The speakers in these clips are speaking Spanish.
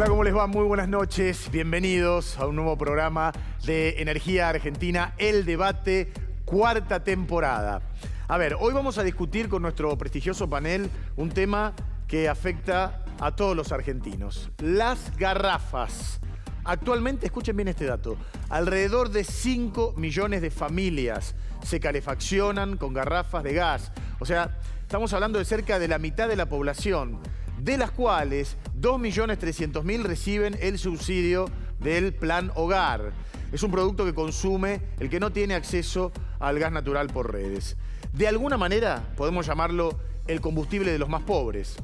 Hola, ¿cómo les va? Muy buenas noches. Bienvenidos a un nuevo programa de Energía Argentina, El Debate, cuarta temporada. A ver, hoy vamos a discutir con nuestro prestigioso panel un tema que afecta a todos los argentinos. Las garrafas. Actualmente, escuchen bien este dato, alrededor de 5 millones de familias se calefaccionan con garrafas de gas. O sea, estamos hablando de cerca de la mitad de la población, de las cuales 2.300.000 reciben el subsidio del Plan Hogar. Es un producto que consume el que no tiene acceso al gas natural por redes. De alguna manera podemos llamarlo el combustible de los más pobres.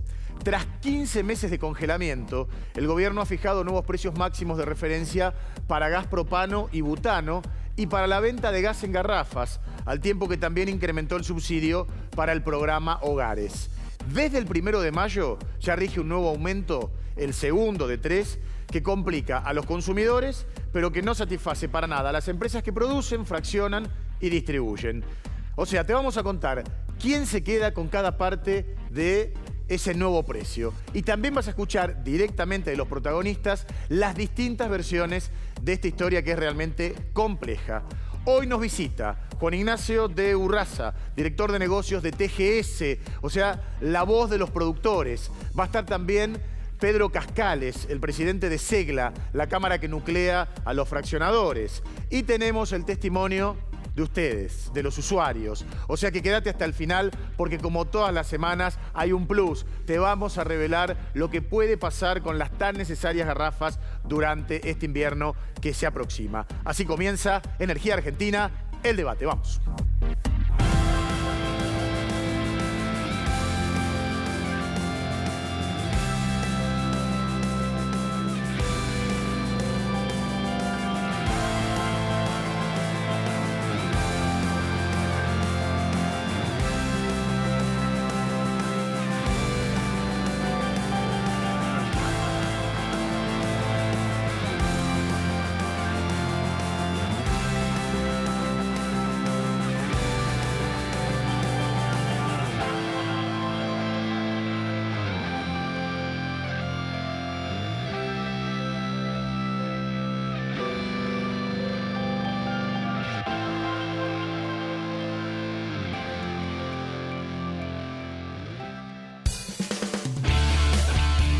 Tras 15 meses de congelamiento, el gobierno ha fijado nuevos precios máximos de referencia para gas propano y butano y para la venta de gas en garrafas, al tiempo que también incrementó el subsidio para el programa Hogares. Desde el 1 de mayo ya rige un nuevo aumento, el segundo de 3, que complica a los consumidores, pero que no satisface para nada a las empresas que producen, fraccionan y distribuyen. O sea, te vamos a contar quién se queda con cada parte de ese nuevo precio. Y también vas a escuchar directamente de los protagonistas las distintas versiones de esta historia que es realmente compleja. Hoy nos visita Juan Ignacio de Urraza, director de negocios de TGS, o sea, la voz de los productores. Va a estar también Pedro Cascales, el presidente de Segla, la cámara que nuclea a los fraccionadores. Y tenemos el testimonio de ustedes, de los usuarios. O sea que quédate hasta el final porque como todas las semanas hay un plus. Te vamos a revelar lo que puede pasar con las tan necesarias garrafas durante este invierno que se aproxima. Así comienza Energía Argentina, El Debate. Vamos.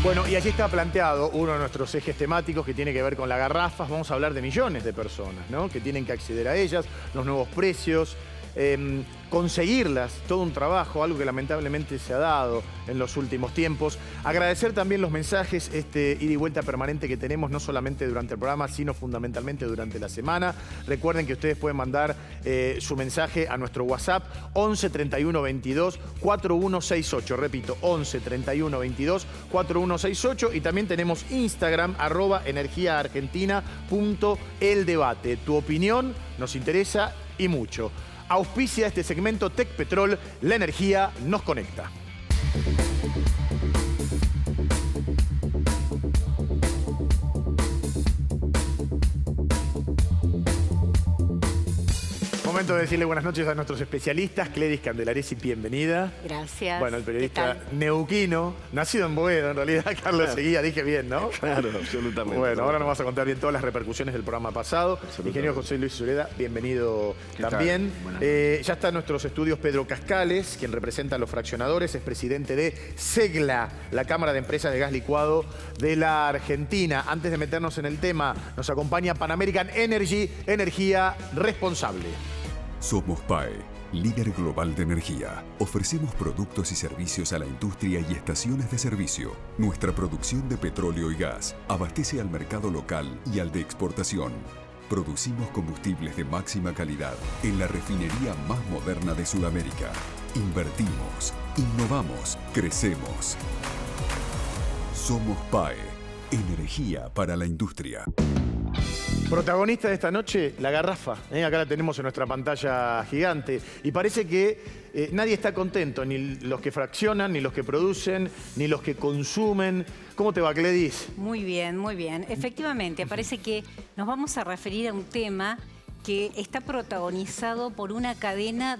Bueno, y allí está planteado uno de nuestros ejes temáticos que tiene que ver con las garrafas. Vamos a hablar de millones de personas, ¿no?, que tienen que acceder a ellas, los nuevos precios, conseguirlas, todo un trabajo, algo que lamentablemente se ha dado en los últimos tiempos. Agradecer también los mensajes, ida y vuelta permanente que tenemos, no solamente durante el programa, sino fundamentalmente durante la semana. Recuerden que ustedes pueden mandar su mensaje a nuestro WhatsApp 11 31 22 4168. Repito, 11 31 22 4168. Y también tenemos Instagram, @energiaargentina.eldebate. Tu opinión nos interesa y mucho. Auspicia este segmento Tecpetrol, la energía nos conecta. Momento de decirle buenas noches a nuestros especialistas. Gledys Candelaresi, bienvenida. Gracias. Bueno, el periodista neuquino, nacido en Boedo, en realidad, Carlos Seguía, dije bien, ¿no? Claro, absolutamente. Bueno, ahora nos vas a contar bien todas las repercusiones del programa pasado. Ingeniero José Luis Sureda, bienvenido también. Ya está en nuestros estudios Pedro Cascales, quien representa a los fraccionadores, es presidente de Segla, la Cámara de Empresas de Gas Licuado de la Argentina. Antes de meternos en el tema, nos acompaña Pan American Energy, energía responsable. Somos PAE, líder global de energía. Ofrecemos productos y servicios a la industria y estaciones de servicio. Nuestra producción de petróleo y gas abastece al mercado local y al de exportación. Producimos combustibles de máxima calidad en la refinería más moderna de Sudamérica. Invertimos, innovamos, crecemos. Somos PAE, energía para la industria. Protagonista de esta noche, la garrafa. Acá la tenemos en nuestra pantalla gigante. Y parece que nadie está contento, ni los que fraccionan, ni los que producen, ni los que consumen. ¿Cómo te va, Gledys? Muy bien, muy bien. Efectivamente, parece que nos vamos a referir a un tema que está protagonizado por una cadena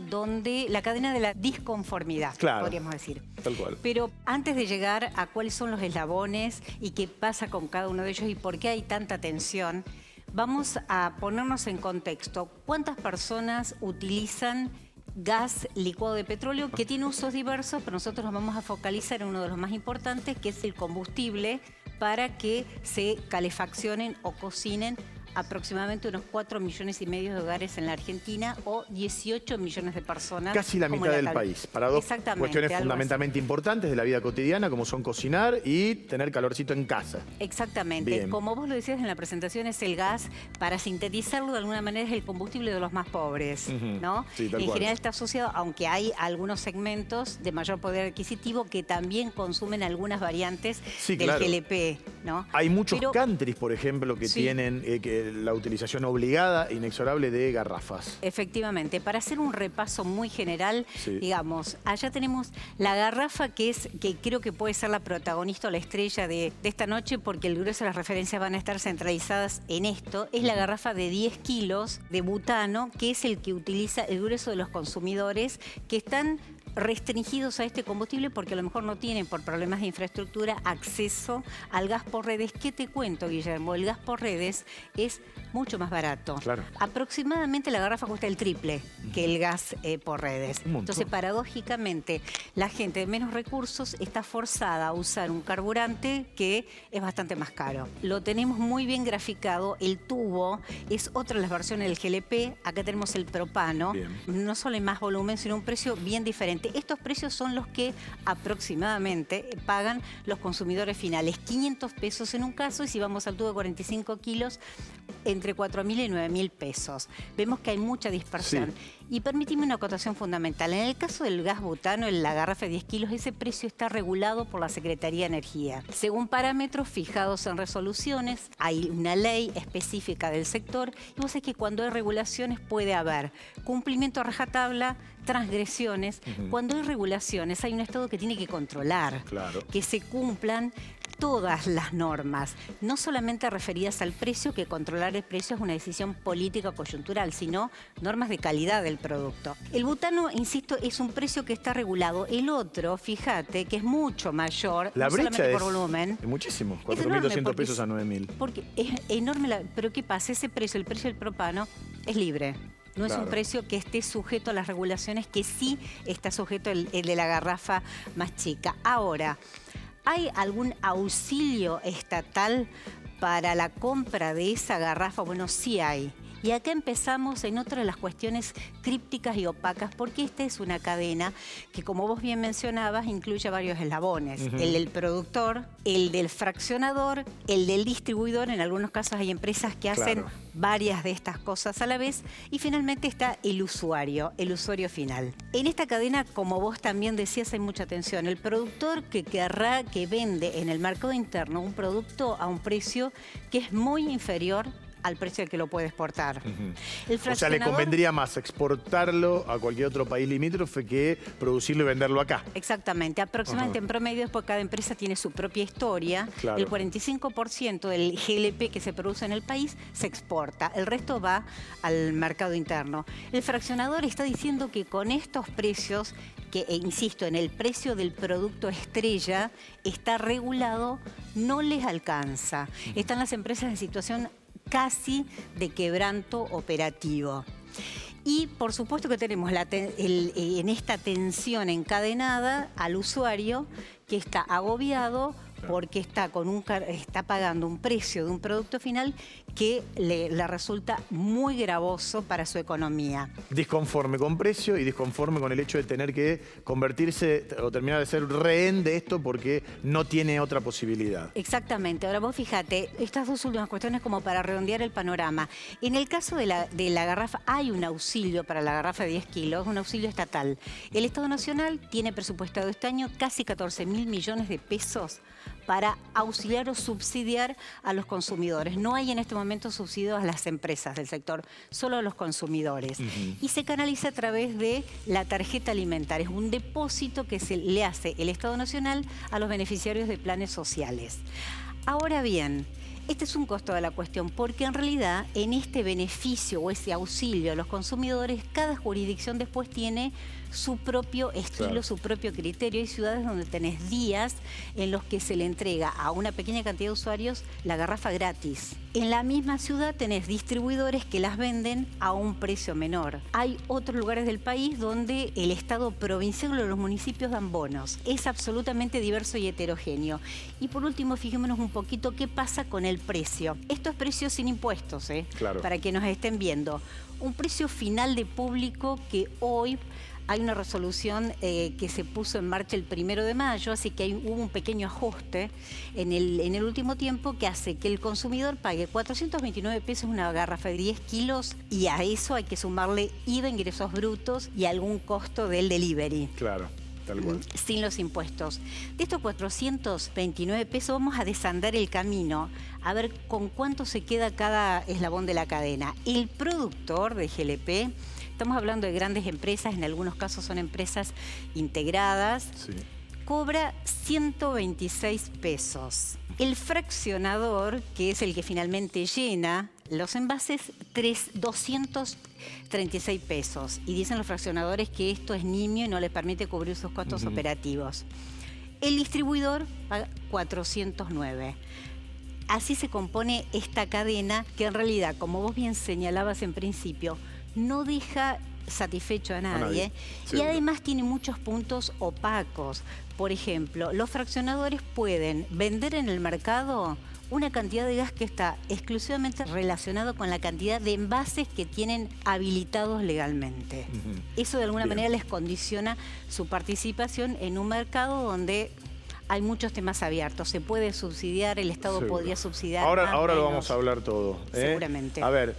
la cadena de la disconformidad, claro, podríamos decir. Tal cual. Pero antes de llegar a cuáles son los eslabones y qué pasa con cada uno de ellos y por qué hay tanta tensión, vamos a ponernos en contexto. ¿Cuántas personas utilizan gas licuado de petróleo, que tiene usos diversos, pero nosotros nos vamos a focalizar en uno de los más importantes, que es el combustible, para que se calefaccionen o cocinen aproximadamente unos 4,5 millones de hogares en la Argentina o 18 millones de personas. Casi la mitad del país, para dos cuestiones fundamentalmente importantes de la vida cotidiana, como son cocinar y tener calorcito en casa. Exactamente. Bien. Como vos lo decías en la presentación, es el gas, para sintetizarlo de alguna manera, es el combustible de los más pobres, ¿no? Sí, tal en cual. general está asociado, aunque hay algunos segmentos de mayor poder adquisitivo que también consumen algunas variantes del GLP, ¿no? Hay muchos countries, por ejemplo, que tienen la utilización obligada, inexorable de garrafas. Efectivamente. Para hacer un repaso muy general, digamos, allá tenemos la garrafa que creo que puede ser la protagonista o la estrella de esta noche, porque el grueso de las referencias van a estar centralizadas en esto. Es la garrafa de 10 kilos de butano, que es el que utiliza el grueso de los consumidores que están restringidos a este combustible porque a lo mejor no tienen, por problemas de infraestructura, acceso al gas por redes. ¿Qué te cuento, Guillermo? El gas por redes es mucho más barato. Claro. Aproximadamente la garrafa cuesta el triple que el gas por redes. Entonces, paradójicamente, la gente de menos recursos está forzada a usar un carburante que es bastante más caro. Lo tenemos muy bien graficado. El tubo es otra de las versiones del GLP. Acá tenemos el propano. Bien. No solo hay más volumen, sino un precio bien diferente. Estos precios son los que aproximadamente pagan los consumidores finales. 500 pesos en un caso, y si vamos al tubo de 45 kilos, entre 4.000 y 9.000 pesos. Vemos que hay mucha dispersión. Y permíteme una acotación fundamental. En el caso del gas butano, en la garrafa de 10 kilos, ese precio está regulado por la Secretaría de Energía, según parámetros fijados en resoluciones. Hay una ley específica del sector, y vos sabés que cuando hay regulaciones puede haber cumplimiento a rajatabla, transgresiones. Cuando hay regulaciones, hay un Estado que tiene que controlar que se cumplan todas las normas, no solamente referidas al precio, que controlar el precio es una decisión política coyuntural, sino normas de calidad del producto. El butano, insisto, es un precio que está regulado. El otro, fíjate, que es mucho mayor, la no brecha solamente por volumen. Es muchísimo, 4.200 pesos a 9.000. Porque es enorme, pero ¿qué pasa? Ese precio, el precio del propano, es libre. No es un precio que esté sujeto a las regulaciones, que sí está sujeto el de la garrafa más chica. Ahora, ¿hay algún auxilio estatal para la compra de esa garrafa? Bueno, sí hay. Y acá empezamos en otra de las cuestiones crípticas y opacas, porque esta es una cadena que, como vos bien mencionabas, incluye varios eslabones. El del productor, el del fraccionador, el del distribuidor. En algunos casos hay empresas que hacen varias de estas cosas a la vez. Y finalmente está el usuario final. En esta cadena, como vos también decías, hay mucha tensión. El productor que querrá que vende en el mercado interno un producto a un precio que es muy inferior al precio al que lo puede exportar. O sea, le convendría más exportarlo a cualquier otro país limítrofe que producirlo y venderlo acá. Exactamente. Aproximadamente en promedio, después cada empresa tiene su propia historia. El 45% del GLP que se produce en el país se exporta. El resto va al mercado interno. El fraccionador está diciendo que con estos precios, que, insisto, en el precio del producto estrella está regulado, no les alcanza. Están las empresas en situación casi de quebranto operativo. Y por supuesto que tenemos en esta tensión encadenada al usuario, que está agobiado porque está pagando un precio de un producto final que le resulta muy gravoso para su economía. Disconforme con precio y disconforme con el hecho de tener que convertirse o terminar de ser rehén de esto porque no tiene otra posibilidad. Exactamente. Ahora vos fíjate, estas dos últimas cuestiones como para redondear el panorama. En el caso de la garrafa, hay un auxilio para la garrafa de 10 kilos, un auxilio estatal. El Estado Nacional tiene presupuestado este año casi 14.000 millones de pesos para auxiliar o subsidiar a los consumidores. No hay en este momento subsidios a las empresas del sector, solo a los consumidores. Y se canaliza a través de la tarjeta alimentaria. Es un depósito que le hace el Estado Nacional a los beneficiarios de planes sociales. Ahora bien, Este es un costo de la cuestión, porque en realidad en este beneficio o ese auxilio a los consumidores, cada jurisdicción después tiene su propio estilo, claro, su propio criterio. Hay ciudades donde tenés días en los que se le entrega a una pequeña cantidad de usuarios la garrafa gratis. En la misma ciudad tenés distribuidores que las venden a un precio menor. Hay otros lugares del país donde el Estado provincial o los municipios dan bonos. Es absolutamente diverso y heterogéneo. Y por último, fijémonos un poquito qué pasa con el precio. Esto es precio sin impuestos, claro, para que nos estén viendo. Un precio final de público que hoy hay una resolución que se puso en marcha el 1 de mayo, así que hubo un pequeño ajuste en el último tiempo que hace que el consumidor pague 429 pesos una garrafa de 10 kilos y a eso hay que sumarle IVA, ingresos brutos y algún costo del delivery. Claro. Tal cual. Sin los impuestos. De estos 429 pesos vamos a desandar el camino, a ver con cuánto se queda cada eslabón de la cadena. El productor de GLP, estamos hablando de grandes empresas, en algunos casos son empresas integradas, sí, cobra 126 pesos. El fraccionador, que es el que finalmente llena los envases, 236 pesos. Y dicen los fraccionadores que esto es nimio y no les permite cubrir sus costos operativos. El distribuidor paga 409. Así se compone esta cadena que en realidad, como vos bien señalabas en principio, no deja satisfecho a nadie. Y además tiene muchos puntos opacos. Por ejemplo, los fraccionadores pueden vender en el mercado una cantidad de gas que está exclusivamente relacionado con la cantidad de envases que tienen habilitados legalmente. Eso de alguna manera les condiciona su participación en un mercado donde hay muchos temas abiertos. Se puede subsidiar, el Estado podría subsidiar. Ahora lo vamos a hablar todo. Seguramente. A ver,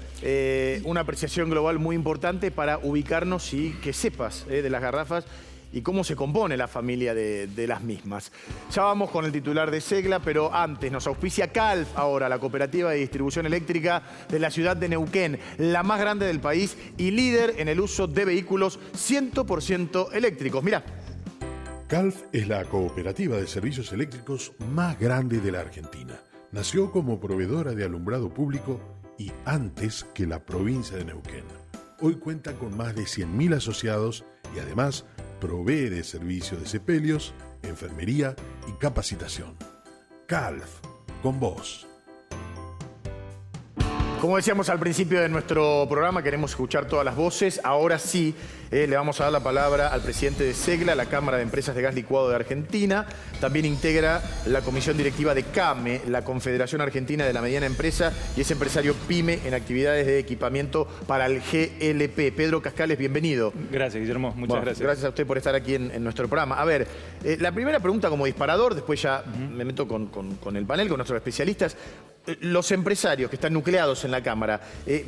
una apreciación global muy importante para ubicarnos y que sepas de las garrafas y cómo se compone la familia de las mismas. Ya vamos con el titular de Segla, pero antes nos auspicia Calf ahora, la cooperativa de distribución eléctrica de la ciudad de Neuquén, la más grande del país y líder en el uso de vehículos 100% eléctricos. Mirá. Calf es la cooperativa de servicios eléctricos más grande de la Argentina. Nació como proveedora de alumbrado público y antes que la provincia de Neuquén. Hoy cuenta con más de 100.000 asociados y además provee de servicios de sepelios, enfermería y capacitación. Calf, con vos. Como decíamos al principio de nuestro programa, queremos escuchar todas las voces. Ahora sí, le vamos a dar la palabra al presidente de Segla, la Cámara de Empresas de Gas Licuado de Argentina. También integra la comisión directiva de CAME, la Confederación Argentina de la Mediana Empresa, y es empresario PYME en actividades de equipamiento para el GLP. Pedro Cascales, bienvenido. Gracias, Guillermo. Muchas gracias. Gracias a usted por estar aquí en nuestro programa. A ver, la primera pregunta como disparador, después ya me meto con el panel, con nuestros especialistas. Los empresarios que están nucleados en la Cámara,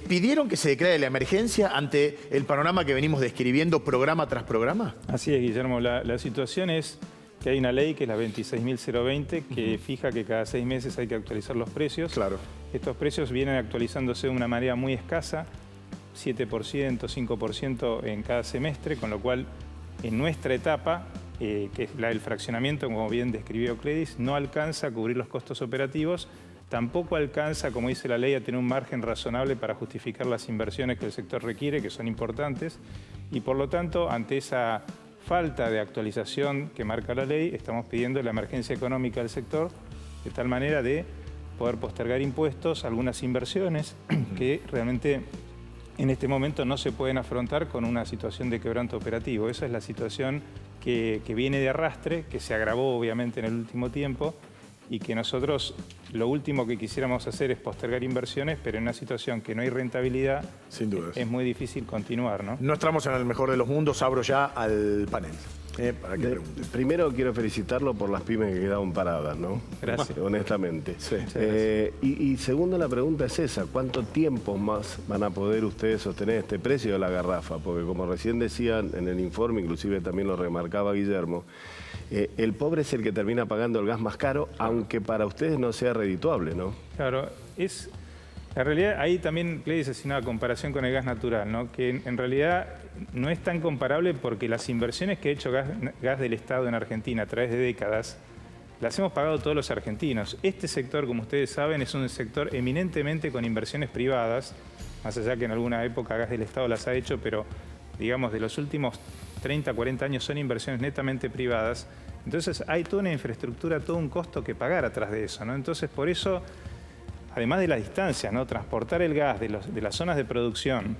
¿pidieron que se declare la emergencia ante el panorama que venimos describiendo programa tras programa? Así es, Guillermo. La situación es que hay una ley, que es la 26.020, que fija que cada 6 meses hay que actualizar los precios. Claro. Estos precios vienen actualizándose de una manera muy escasa, 7%, 5% en cada semestre, con lo cual en nuestra etapa, que es la del fraccionamiento, como bien describió Cledis, no alcanza a cubrir los costos operativos. Tampoco alcanza, como dice la ley, a tener un margen razonable para justificar las inversiones que el sector requiere, que son importantes. Y por lo tanto, ante esa falta de actualización que marca la ley, estamos pidiendo la emergencia económica del sector, de tal manera de poder postergar impuestos, algunas inversiones que realmente en este momento no se pueden afrontar con una situación de quebranto operativo. Esa es la situación que viene de arrastre, que se agravó obviamente en el último tiempo, y que nosotros lo último que quisiéramos hacer es postergar inversiones, pero en una situación que no hay rentabilidad, sin dudas, es muy difícil continuar, ¿no? No estamos en el mejor de los mundos. Abro ya al panel. Para que pregunte. Primero quiero felicitarlo por las pymes que quedaron paradas, ¿no? Gracias. Honestamente. Sí. Y segundo, la pregunta es esa: ¿cuánto tiempo más van a poder ustedes sostener este precio de la garrafa? Porque como recién decían en el informe, inclusive también lo remarcaba Guillermo, el pobre es el que termina pagando el gas más caro, aunque para ustedes no sea redituable, ¿no? Claro, la realidad, ahí también Cledis hace una comparación con el gas natural, ¿no? Que en realidad no es tan comparable porque las inversiones que ha hecho gas del Estado en Argentina a través de décadas las hemos pagado todos los argentinos. Este sector, como ustedes saben, es un sector eminentemente con inversiones privadas, más allá que en alguna época Gas del Estado las ha hecho, pero digamos de los últimos 30, 40 años son inversiones netamente privadas. Entonces hay toda una infraestructura, todo un costo que pagar atrás de eso, ¿no? Entonces por eso, además de la distancia, ¿no? Transportar el gas de las zonas de producción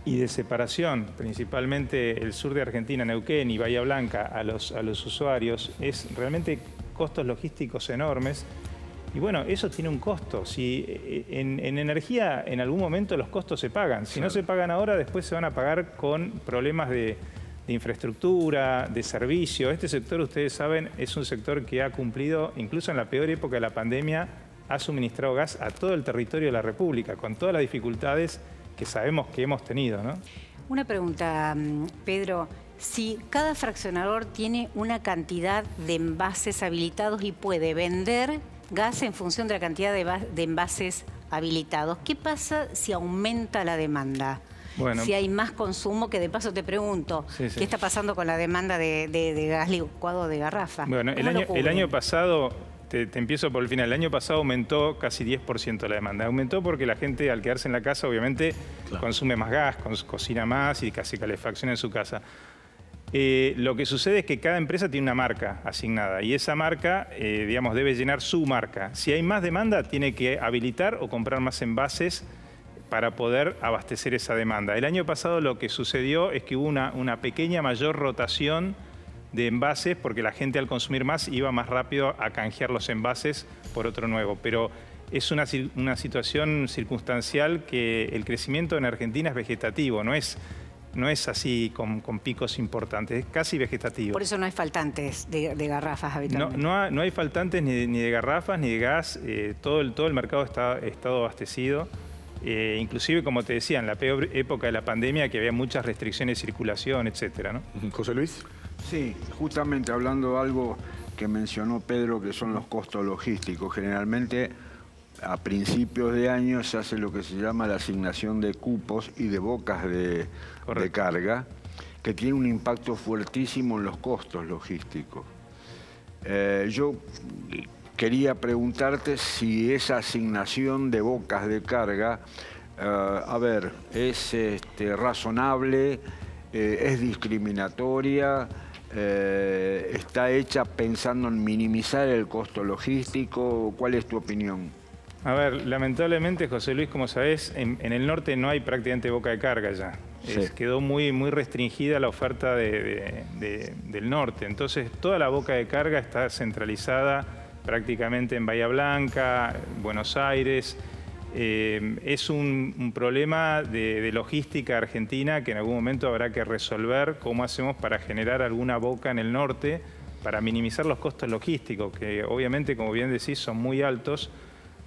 y de separación, principalmente el sur de Argentina, Neuquén y Bahía Blanca, a los usuarios, es realmente costos logísticos enormes. Y bueno, eso tiene un costo. Si en energía en algún momento los costos se pagan. Si no se pagan ahora, después se van a pagar con problemas de infraestructura, de servicio. Este sector, ustedes saben, es un sector que ha cumplido, incluso en la peor época de la pandemia, ha suministrado gas a todo el territorio de la República, con todas las dificultades que sabemos que hemos tenido, ¿no? Una pregunta, Pedro. Si cada fraccionador tiene una cantidad de envases habilitados y puede vender gas en función de la cantidad de envases habilitados, ¿qué pasa si aumenta la demanda? Bueno, si hay más consumo, que de paso te pregunto, ¿qué está pasando con la demanda de gas licuado de garrafa? Bueno, el año pasado, te empiezo por el final, el año pasado aumentó casi 10% la demanda. Aumentó porque la gente al quedarse en la casa obviamente consume más gas, cocina más y casi calefacción en su casa. Lo que sucede es que cada empresa tiene una marca asignada y esa marca, digamos, debe llenar su marca. Si hay más demanda, tiene que habilitar o comprar más envases para poder abastecer esa demanda. El año pasado lo que sucedió es que hubo una pequeña mayor rotación de envases porque la gente al consumir más iba más rápido a canjear los envases por otro nuevo. Pero es una situación circunstancial que el crecimiento en Argentina es vegetativo, no es así con picos importantes, es casi vegetativo. Por eso no hay faltantes de garrafas habitualmente. No hay faltantes ni de garrafas ni de gas, todo el mercado está abastecido. Inclusive, como te decía, en la peor época de la pandemia que había muchas restricciones de circulación, etcétera, ¿no? José Luis. Sí, justamente hablando de algo que mencionó Pedro, que son los costos logísticos. Generalmente a principios de año se hace lo que se llama la asignación de cupos y de bocas de carga, que tiene un impacto fuertísimo en los costos logísticos. Yo quería preguntarte si esa asignación de bocas de carga, es razonable, es discriminatoria, está hecha pensando en minimizar el costo logístico. ¿Cuál es tu opinión? A ver, lamentablemente, José Luis, como sabés, en el norte no hay prácticamente boca de carga ya. Sí. Quedó muy restringida la oferta del norte. Entonces, toda la boca de carga está centralizada prácticamente en Bahía Blanca, Buenos Aires. Es un problema de logística argentina que en algún momento habrá que resolver cómo hacemos para generar alguna boca en el norte para minimizar los costos logísticos, que obviamente, como bien decís, son muy altos,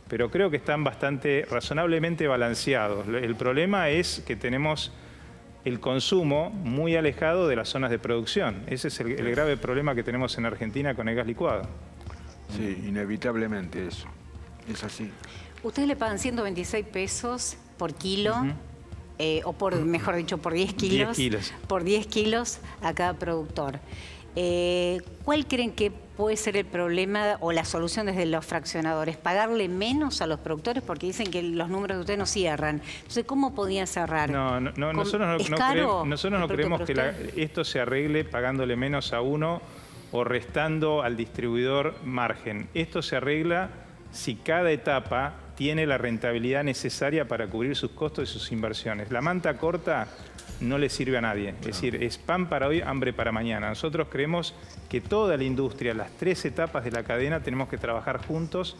pero creo que están razonablemente balanceados. El problema es que tenemos el consumo muy alejado de las zonas de producción. Ese es el grave problema que tenemos en Argentina con el gas licuado. Sí, inevitablemente eso. Es así. Ustedes le pagan 126 pesos por kilo, o por, mejor dicho, por 10 kilos. 10 kilos. Por 10 kilos a cada productor. ¿Cuál creen que puede ser el problema o la solución desde los fraccionadores? ¿Pagarle menos a los productores? Porque dicen que los números de ustedes no cierran. Entonces, ¿cómo podían cerrar? Nosotros no creemos que esto se arregle pagándole menos a uno o restando al distribuidor margen. Esto se arregla si cada etapa tiene la rentabilidad necesaria para cubrir sus costos y sus inversiones. La manta corta no le sirve a nadie. Es decir, es pan para hoy, hambre para mañana. Nosotros creemos que toda la industria, las 3 etapas de la cadena, tenemos que trabajar juntos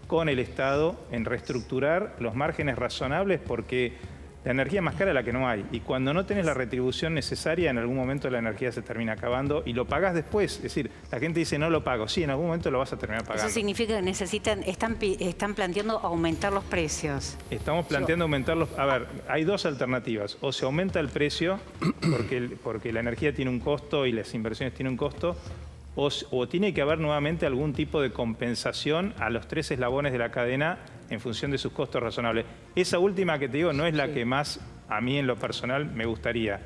con el Estado en reestructurar los márgenes razonables, porque la energía es más cara de la que no hay. Y cuando no tenés la retribución necesaria, en algún momento la energía se termina acabando y lo pagás después. Es decir, la gente dice, no lo pago. Sí, en algún momento lo vas a terminar pagando. Eso significa que están planteando aumentar los precios. Estamos planteando aumentarlos. A ver, hay 2 alternativas. O se aumenta el precio, porque la energía tiene un costo y las inversiones tienen un costo, o tiene que haber nuevamente algún tipo de compensación a los 3 eslabones de la cadena en función de sus costos razonables. Esa última que te digo no es la que más a mí en lo personal me gustaría.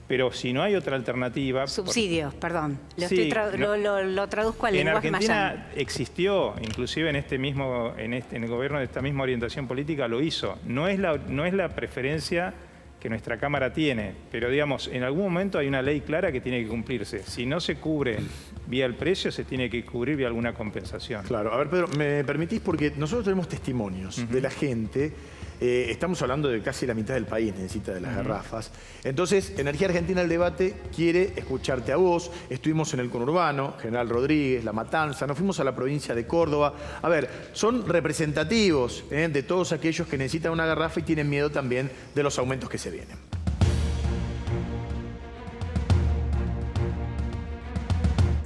Pero si no hay otra alternativa... Subsidios, perdón. Sí, Lo traduzco al lenguaje más llano. En Argentina existió, inclusive en el gobierno de esta misma orientación política lo hizo. No es la preferencia que nuestra Cámara tiene, pero digamos, en algún momento hay una ley clara que tiene que cumplirse. Si no se cubre vía el precio, se tiene que cubrir vía alguna compensación. Claro, a ver, Pedro, ¿me permitís? Porque nosotros tenemos testimonios de la gente. Estamos hablando de casi la mitad del país necesita de las garrafas. Entonces, Energía Argentina El Debate quiere escucharte a vos. Estuvimos en el conurbano, General Rodríguez, La Matanza, nos fuimos a la provincia de Córdoba. A ver, son representativos de todos aquellos que necesitan una garrafa y tienen miedo también de los aumentos que se vienen.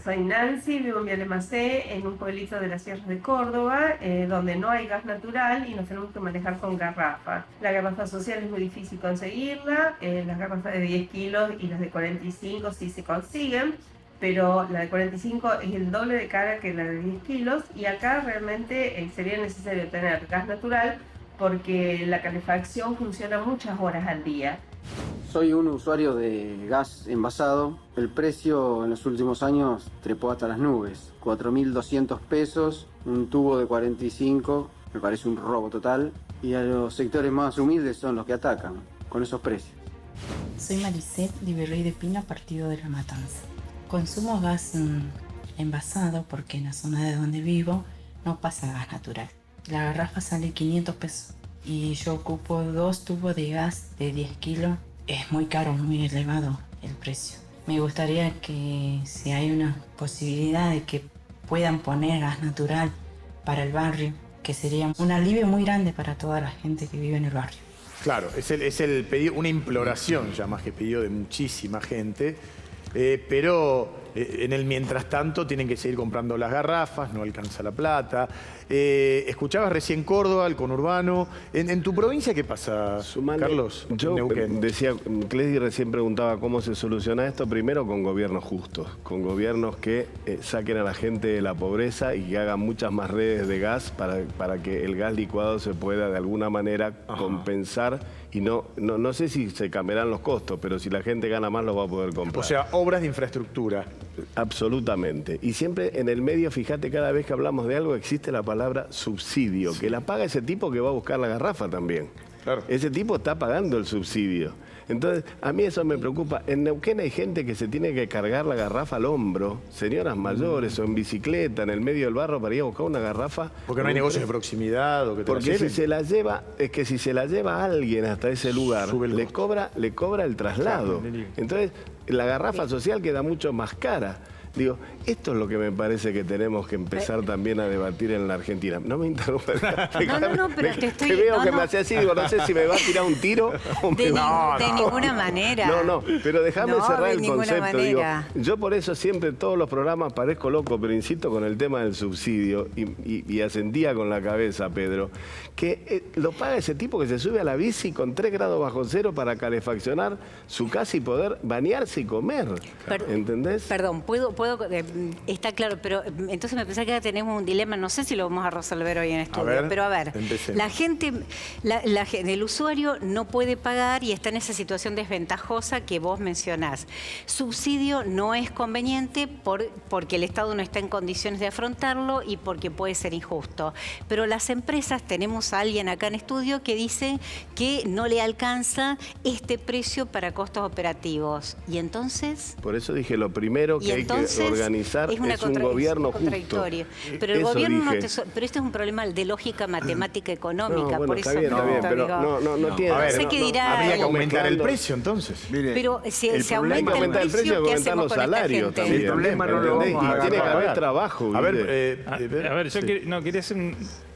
Soy Nancy, vivo en Vialemacé, en un pueblito de las sierras de Córdoba, donde no hay gas natural y nos tenemos que manejar con garrafa. La garrafa social es muy difícil conseguirla, las garrafas de 10 kilos y las de 45 sí se consiguen, pero la de 45 es el doble de cara que la de 10 kilos y acá realmente sería necesario tener gas natural porque la calefacción funciona muchas horas al día. Soy un usuario de gas envasado. El precio en los últimos años trepó hasta las nubes. 4.200 pesos, un tubo de 45, me parece un robo total. Y a los sectores más humildes son los que atacan con esos precios. Soy Maricet de Virrey de Pino, partido de La Matanza. Consumo gas envasado porque en la zona de donde vivo no pasa gas natural. La garrafa sale 500 pesos y yo ocupo 2 tubos de gas de 10 kilos. Es muy caro, muy elevado el precio. Me gustaría que si hay una posibilidad de que puedan poner gas natural para el barrio, que sería un alivio muy grande para toda la gente que vive en el barrio. Claro, es el pedido, una imploración ya más que pedido de muchísima gente, pero en el mientras tanto tienen que seguir comprando las garrafas, no alcanza la plata. Escuchabas recién Córdoba, el conurbano. ¿En tu provincia qué pasa, Carlos? Yo decía, Cledi recién preguntaba cómo se soluciona esto. Primero con gobiernos justos, con gobiernos que saquen a la gente de la pobreza y que hagan muchas más redes de gas para que el gas licuado se pueda de alguna manera compensar. Y no sé si se cambiarán los costos, pero si la gente gana más lo va a poder comprar. O sea, obras de infraestructura. Absolutamente. Y siempre en el medio, fíjate, cada vez que hablamos de algo existe la palabra subsidio, que la paga ese tipo que va a buscar la garrafa también. Claro. Ese tipo está pagando el subsidio. Entonces, a mí eso me preocupa. En Neuquén hay gente que se tiene que cargar la garrafa al hombro, señoras mayores o en bicicleta, en el medio del barro para ir a buscar una garrafa. Porque no hay negocios de proximidad o que te porque si se la lleva, es que si se la lleva alguien hasta ese lugar, le cobra el traslado. Entonces, la garrafa social queda mucho más cara. Digo, esto es lo que me parece que tenemos que empezar también a debatir en la Argentina. No me interrumpas. No, pero te veo que me hace así, digo, no sé si me va a tirar un tiro o me va... De ninguna manera. No, pero déjame cerrar el concepto. Digo, yo por eso siempre en todos los programas parezco loco, pero insisto con el tema del subsidio y asentía con la cabeza, Pedro, que lo paga ese tipo que se sube a la bici con 3 grados bajo cero para calefaccionar su casa y poder bañarse y comer. ¿Entendés? Perdón, está claro, pero entonces me pensaba que ya tenemos un dilema, no sé si lo vamos a resolver hoy en estudio, pero a ver, la gente, el usuario no puede pagar y está en esa situación desventajosa que vos mencionás. Subsidio no es conveniente porque el Estado no está en condiciones de afrontarlo y porque puede ser injusto. Pero las empresas, tenemos a alguien acá en estudio que dice que no le alcanza este precio para costos operativos. ¿Y entonces? Por eso dije, lo primero que hay que organizar es un gobierno justo. Pero el gobierno pero este es un problema de lógica matemática económica. Bueno, por eso está bien, pero no tiene... Habría que aumentar el precio entonces. Pero se aumenta el precio, ¿qué hacemos con esta gente? El problema no lo vamos a tiene que haber trabajo. A ver, yo quería hacer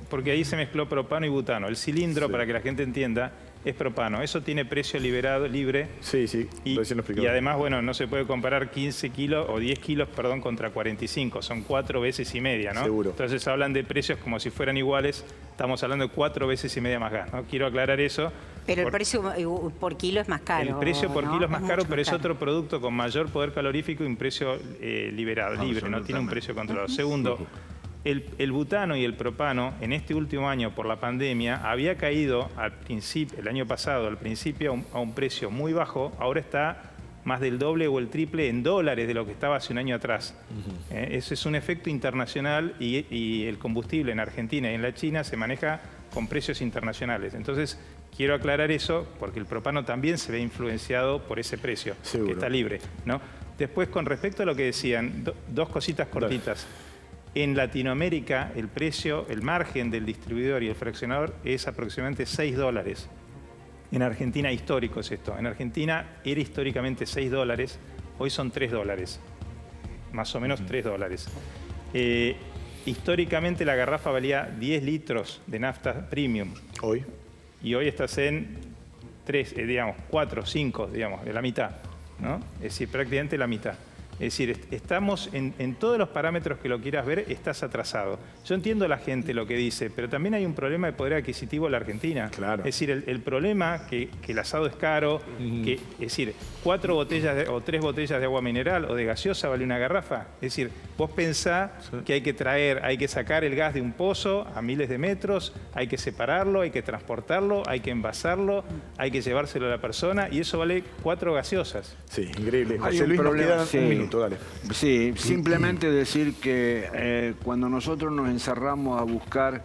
porque ahí se mezcló propano y butano. El cilindro, para que la gente entienda, es propano. Eso tiene precio liberado, libre. Sí, y además, bueno, no se puede comparar 15 kilos o 10 kilos, perdón, contra 45. Son 4 veces y media, ¿no? Seguro. Entonces hablan de precios como si fueran iguales. Estamos hablando de 4 veces y media más gas, ¿no? Quiero aclarar eso. Pero el precio por kilo es más caro. El precio por kilo es más caro, pero es otro producto con mayor poder calorífico y un precio liberado, libre, no tiene un precio controlado. Segundo, el butano y el propano en este último año por la pandemia había caído al principio, el año pasado al principio a un precio muy bajo, ahora está más del doble o el triple en dólares de lo que estaba hace un año atrás. Ese es un efecto internacional y el combustible en Argentina y en la China se maneja con precios internacionales. Entonces, quiero aclarar eso porque el propano también se ve influenciado por ese precio, que está libre, ¿no? Después, con respecto a lo que decían, dos cositas cortitas. En Latinoamérica, el precio, el margen del distribuidor y el fraccionador es aproximadamente $6. En Argentina, histórico es esto. En Argentina era históricamente $6, hoy son $3. Más o menos $3. Históricamente la garrafa valía 10 litros de nafta premium. Hoy. Y hoy estás en 4, 5, digamos, de la mitad, ¿no? Es decir, prácticamente la mitad. Es decir, estamos en todos los parámetros que lo quieras ver, estás atrasado. Yo entiendo a la gente lo que dice, pero también hay un problema de poder adquisitivo en la Argentina. Claro. Es decir, el problema que el asado es caro, es decir, 4 botellas o 3 botellas de agua mineral o de gaseosa vale una garrafa. Es decir, vos pensás que hay que sacar el gas de un pozo a miles de metros, hay que separarlo, hay que transportarlo, hay que envasarlo, hay que llevárselo a la persona y eso vale 4 gaseosas. Sí, increíble. Hay José un Luis, nos problema, queda un minuto, dale. Sí, simplemente decir que cuando nosotros nos encerramos a buscar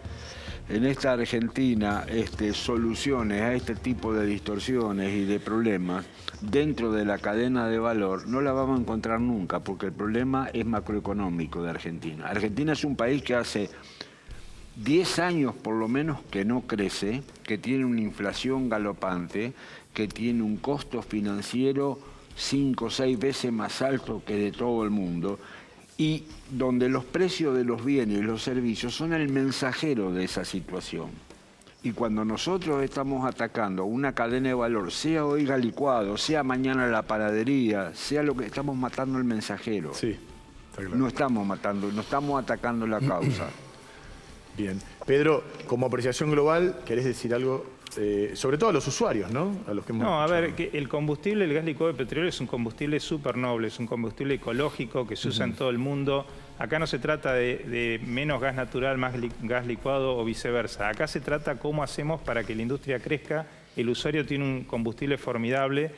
en esta Argentina soluciones a este tipo de distorsiones y de problemas dentro de la cadena de valor, no la vamos a encontrar nunca, porque el problema es macroeconómico de Argentina. Argentina es un país que hace 10 años por lo menos que no crece, que tiene una inflación galopante, que tiene un costo financiero 5 o 6 veces más alto que de todo el mundo y donde los precios de los bienes y los servicios son el mensajero de esa situación. Y cuando nosotros estamos atacando una cadena de valor, sea hoy licuado, sea mañana la panadería, sea lo que estamos matando el mensajero. Sí, está claro. No estamos matando, no estamos atacando la causa. Bien. Pedro, como apreciación global, ¿querés decir algo? Sobre todo a los usuarios, ¿no? A los que hemos No, a ver, que el combustible, el gas licuado de petróleo es un combustible súper noble, es un combustible ecológico que se usa en todo el mundo. Acá no se trata de menos gas natural, más gas licuado o viceversa. Acá se trata cómo hacemos para que la industria crezca. El usuario tiene un combustible formidable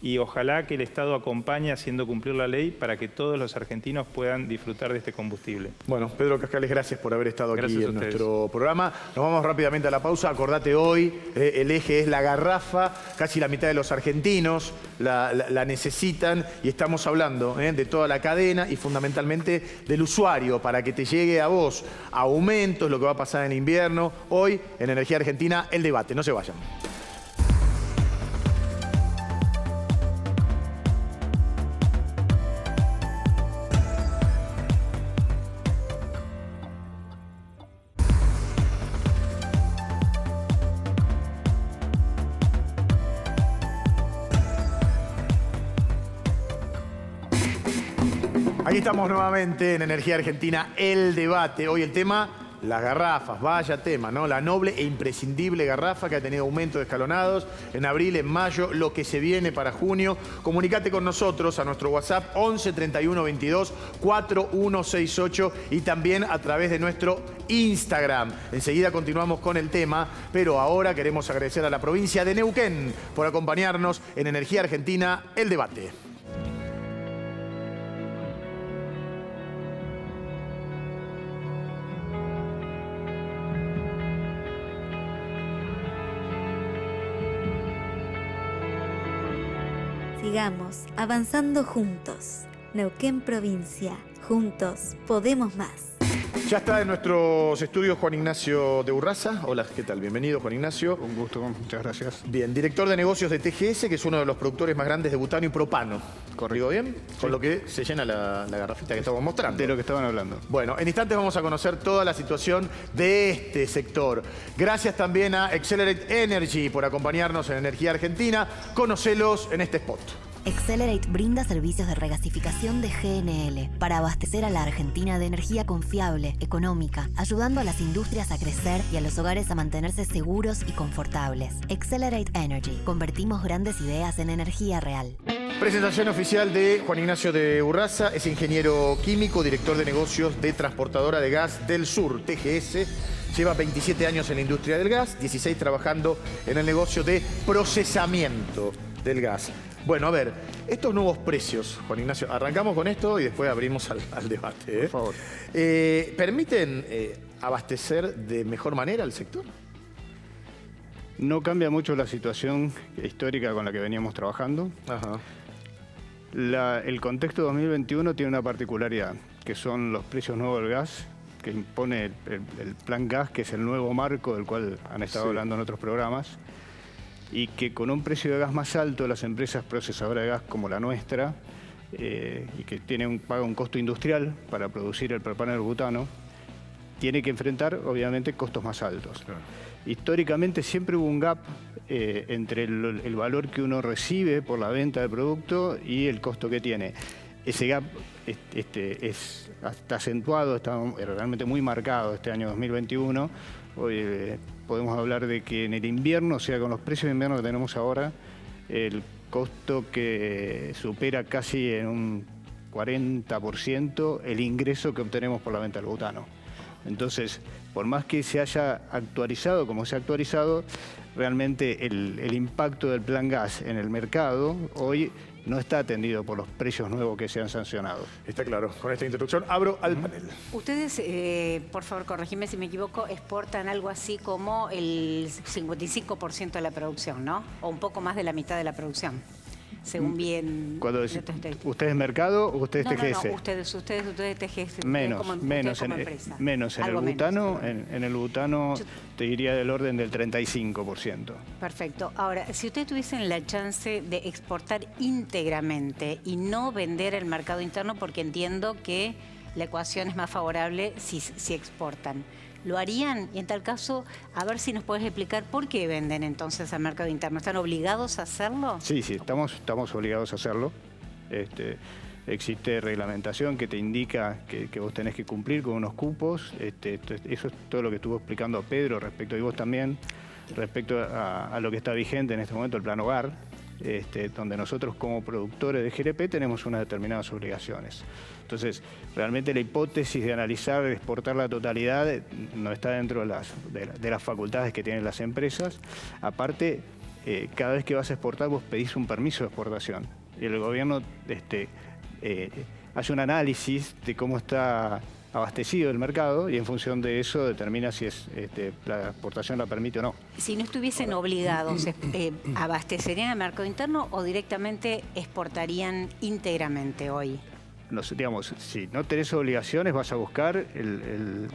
y ojalá que el Estado acompañe haciendo cumplir la ley para que todos los argentinos puedan disfrutar de este combustible. Bueno, Pedro Cascales, gracias por haber estado aquí Gracias a en ustedes. nuestro programa. Nos vamos rápidamente a la pausa. Acordate hoy, el eje es la garrafa. Casi la mitad de los argentinos la necesitan y estamos hablando de toda la cadena y fundamentalmente del usuario para que te llegue a vos aumentos, lo que va a pasar en invierno. Hoy, en Energía Argentina, el debate. No se vayan. Aquí estamos nuevamente en Energía Argentina, el debate. Hoy el tema, las garrafas, vaya tema, ¿no? La noble e imprescindible garrafa que ha tenido aumentos escalonados en abril, en mayo, lo que se viene para junio. Comunicate con nosotros a nuestro WhatsApp 11 31 22 4168 y también a través de nuestro Instagram. Enseguida continuamos con el tema, pero ahora queremos agradecer a la provincia de Neuquén por acompañarnos en Energía Argentina, el debate. Sigamos avanzando juntos. Neuquén Provincia. Juntos podemos más. Ya está en nuestros estudios Juan Ignacio de Urraza. Hola, ¿qué tal? Bienvenido, Juan Ignacio. Un gusto, muchas gracias. Bien, director de negocios de TGS, que es uno de los productores más grandes de butano y propano. ¿Corrido bien? Sí. Con lo que se llena la garrafita que estamos mostrando. De lo que estaban hablando. Bueno, en instantes vamos a conocer toda la situación de este sector. Gracias también a Accelerate Energy por acompañarnos en Energía Argentina. Conocelos en este spot. Accelerate brinda servicios de regasificación de GNL para abastecer a la Argentina de energía confiable, económica, ayudando a las industrias a crecer y a los hogares a mantenerse seguros y confortables. Accelerate Energy. Convertimos grandes ideas en energía real. Presentación oficial de Juan Ignacio de Urraza. Es ingeniero químico, director de negocios de Transportadora de Gas del Sur, TGS. Lleva 27 años en la industria del gas, 16 trabajando en el negocio de procesamiento del gas. Bueno, a ver, estos nuevos precios, Juan Ignacio, arrancamos con esto y después abrimos al debate. Por favor. ¿Permiten abastecer de mejor manera al sector? No cambia mucho la situación histórica con la que veníamos trabajando. Ajá. El contexto 2021 tiene una particularidad, que son los precios nuevos del gas, que impone el Plan Gas, que es el nuevo marco del cual han estado hablando en otros programas, y que con un precio de gas más alto, las empresas procesadoras de gas como la nuestra, y que paga un costo industrial para producir el propano y el butano, tiene que enfrentar, obviamente, costos más altos. Claro. Históricamente siempre hubo un gap entre el valor que uno recibe por la venta del producto y el costo que tiene. Ese gap está acentuado, está realmente muy marcado este año 2021. Hoy podemos hablar de que en el invierno, o sea, con los precios de invierno que tenemos ahora, el costo que supera casi en un 40% el ingreso que obtenemos por la venta del butano. Entonces, por más que se haya actualizado como se ha actualizado, realmente el impacto del Plan Gas en el mercado hoy no está atendido por los precios nuevos que se han sancionado. Está claro. Con esta introducción abro al panel. Ustedes, por favor, corregime si me equivoco, exportan algo así como el 55% de la producción, ¿no? O un poco más de la mitad de la producción, según bien... Cuando ¿ustedes mercado o ustedes TGS? No, ustedes TGS. Menos en el butano, en el butano te diría del orden del 35%. Perfecto. Ahora, si ustedes tuviesen la chance de exportar íntegramente y no vender el mercado interno, porque entiendo que la ecuación es más favorable si exportan, ¿lo harían? Y en tal caso, a ver si nos puedes explicar por qué venden entonces al mercado interno. ¿Están obligados a hacerlo? Sí, estamos obligados a hacerlo. Existe reglamentación que te indica que vos tenés que cumplir con unos cupos. Eso es todo lo que estuvo explicando Pedro respecto, y vos también, respecto a lo que está vigente en este momento, el Plan Hogar, donde nosotros como productores de GLP tenemos unas determinadas obligaciones. Entonces, realmente la hipótesis de analizar, de exportar la totalidad, no está dentro de las facultades que tienen las empresas. Aparte, cada vez que vas a exportar, vos pedís un permiso de exportación. Y el gobierno hace un análisis de cómo está abastecido el mercado y en función de eso determina si la exportación la permite o no. Si no estuviesen obligados, ¿abastecerían el mercado interno o directamente exportarían íntegramente hoy? Digamos, si no tenés obligaciones, vas a buscar el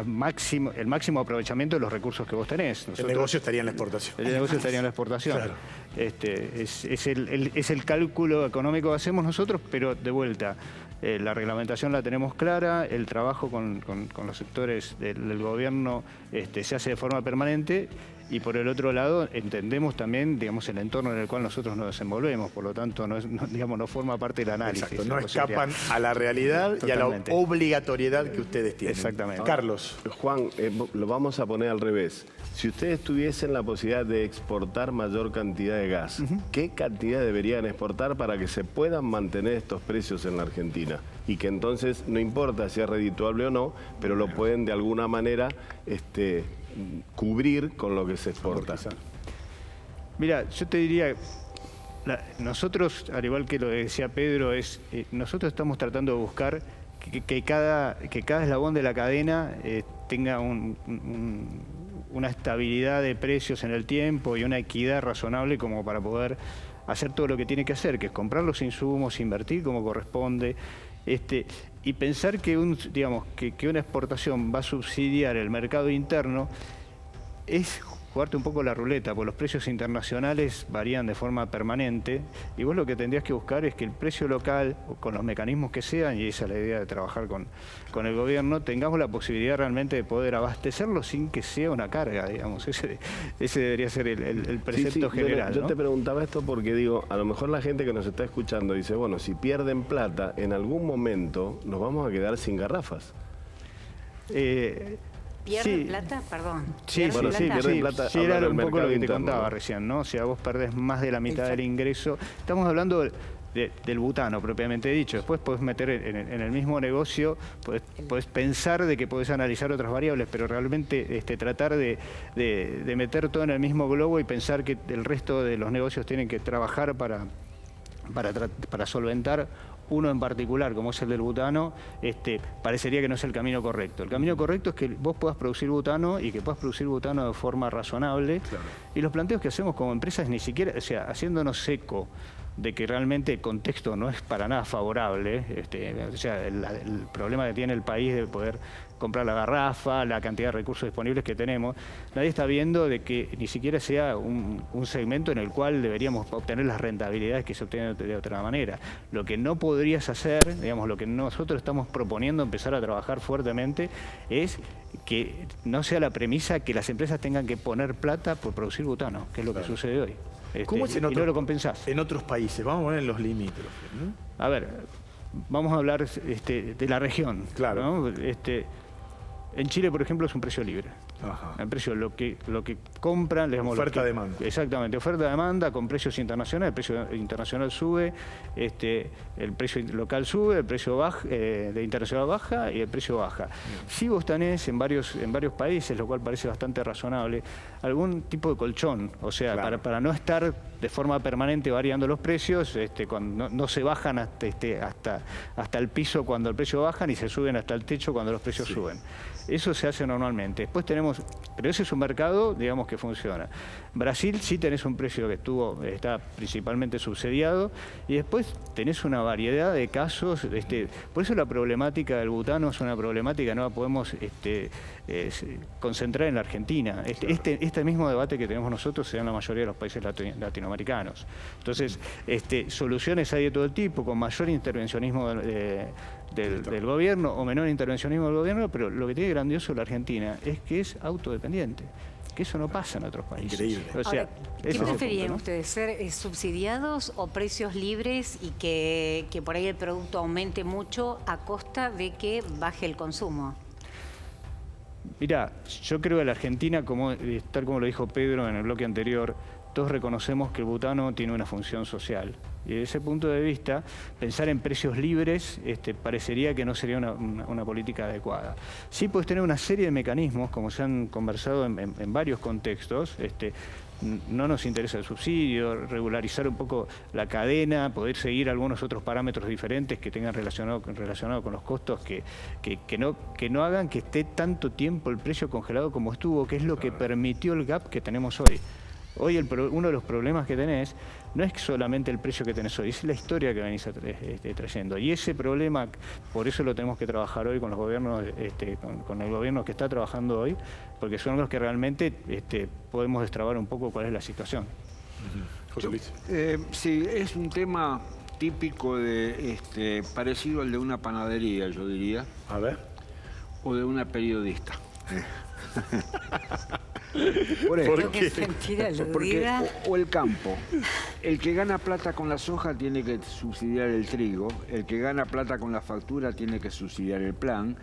máximo aprovechamiento de los recursos que vos tenés. El negocio estaría en la exportación. El negocio estaría en la exportación. Claro. Es el cálculo económico que hacemos nosotros, pero de vuelta, la reglamentación la tenemos clara, el trabajo con los sectores del gobierno se hace de forma permanente. Y por el otro lado, entendemos también, digamos, el entorno en el cual nosotros nos desenvolvemos, por lo tanto, no forma parte del análisis. Exacto, no escapan a la realidad y a la obligatoriedad que ustedes tienen. Exactamente. Carlos. Juan, lo vamos a poner al revés. Si ustedes tuviesen la posibilidad de exportar mayor cantidad de gas, ¿qué cantidad deberían exportar para que se puedan mantener estos precios en la Argentina? Y que entonces, no importa si es redituable o no, pero lo pueden de alguna manera cubrir con lo que se exporta. Mira, yo te diría, nosotros, al igual que lo decía Pedro, nosotros estamos tratando de buscar que cada eslabón de la cadena tenga una estabilidad de precios en el tiempo y una equidad razonable como para poder hacer todo lo que tiene que hacer, que es comprar los insumos, invertir como corresponde, y pensar que una exportación va a subsidiar el mercado interno es jugarte un poco la ruleta, porque los precios internacionales varían de forma permanente y vos lo que tendrías que buscar es que el precio local, con los mecanismos que sean, y esa es la idea de trabajar con el gobierno, tengamos la posibilidad realmente de poder abastecerlo sin que sea una carga, digamos. Ese debería ser el precepto general. Yo te preguntaba esto porque digo, a lo mejor la gente que nos está escuchando dice, bueno, si pierden plata, en algún momento nos vamos a quedar sin garrafas. ¿Pierden plata? Perdón. Pierden plata. Era un poco lo que te contaba recién, ¿no? O sea, vos perdés más de la mitad del ingreso. Estamos hablando del butano propiamente dicho. Después podés meter en el mismo negocio, podés pensar de que podés analizar otras variables, pero realmente tratar de meter todo en el mismo globo y pensar que el resto de los negocios tienen que trabajar para solventar uno en particular, como es el del butano, parecería que no es el camino correcto. El camino correcto es que vos puedas producir butano y que puedas producir butano de forma razonable. Claro. Y los planteos que hacemos como empresas ni siquiera, o sea, haciéndonos eco de que realmente el contexto no es para nada favorable, o sea, el problema que tiene el país de poder comprar la garrafa, la cantidad de recursos disponibles que tenemos, nadie está viendo de que ni siquiera sea un segmento en el cual deberíamos obtener las rentabilidades que se obtienen de otra manera. Lo que no podrías hacer, digamos, lo que nosotros estamos proponiendo empezar a trabajar fuertemente es que no sea la premisa que las empresas tengan que poner plata por producir butano, que es lo que sucede hoy. ¿Cómo es y no lo compensás? En otros países, vamos a poner en los limítrofes, ¿no? A ver, vamos a hablar de la región. Claro. ¿no? En Chile, por ejemplo, es un precio libre. Ajá. El precio, lo que compran... Oferta-demanda. Exactamente, oferta-demanda con precios internacionales. El precio internacional sube, el precio local sube, el precio de internacional baja y el precio baja. Si vos tenés en varios países, lo cual parece bastante razonable, algún tipo de colchón, o sea, claro, para no estar de forma permanente variando los precios, cuando no se bajan hasta el piso cuando el precio baja, ni se suben hasta el techo cuando los precios suben. Eso se hace normalmente. Después tenemos, pero ese es un mercado, digamos, que funciona. Brasil sí tenés un precio que está principalmente subsidiado, y después tenés una variedad de casos. Por eso la problemática del butano es una problemática que no la podemos concentrar en la Argentina. Este mismo debate que tenemos nosotros se da en la mayoría de los países latinoamericanos. Entonces, soluciones hay de todo tipo, con mayor intervencionismo del gobierno o menor intervencionismo del gobierno, pero lo que tiene grandioso la Argentina es que es autodependiente, que eso no pasa en otros países. Increíble. O sea, ahora, ¿qué preferían ustedes, ser subsidiados o precios libres y que por ahí el producto aumente mucho a costa de que baje el consumo? Mirá, yo creo que la Argentina, tal como lo dijo Pedro en el bloque anterior, todos reconocemos que el butano tiene una función social. Y desde ese punto de vista, pensar en precios libres parecería que no sería una política adecuada. Sí puedes tener una serie de mecanismos, como se han conversado en varios contextos. No nos interesa el subsidio, regularizar un poco la cadena, poder seguir algunos otros parámetros diferentes que tengan relacionado con los costos, que no hagan que esté tanto tiempo el precio congelado como estuvo, que es lo que permitió el gap que tenemos hoy. Hoy uno de los problemas que tenés no es solamente el precio que tenés hoy, es la historia que venís trayendo. Y ese problema, por eso lo tenemos que trabajar hoy con los gobiernos, con el gobierno que está trabajando hoy, porque son los que realmente podemos destrabar un poco cuál es la situación. José Luis. Sí, es un tema típico parecido al de una panadería, yo diría. A ver. O de una periodista. ¿Por qué? O el campo. El que gana plata con la soja tiene que subsidiar el trigo. El que gana plata con la factura tiene que subsidiar el pan.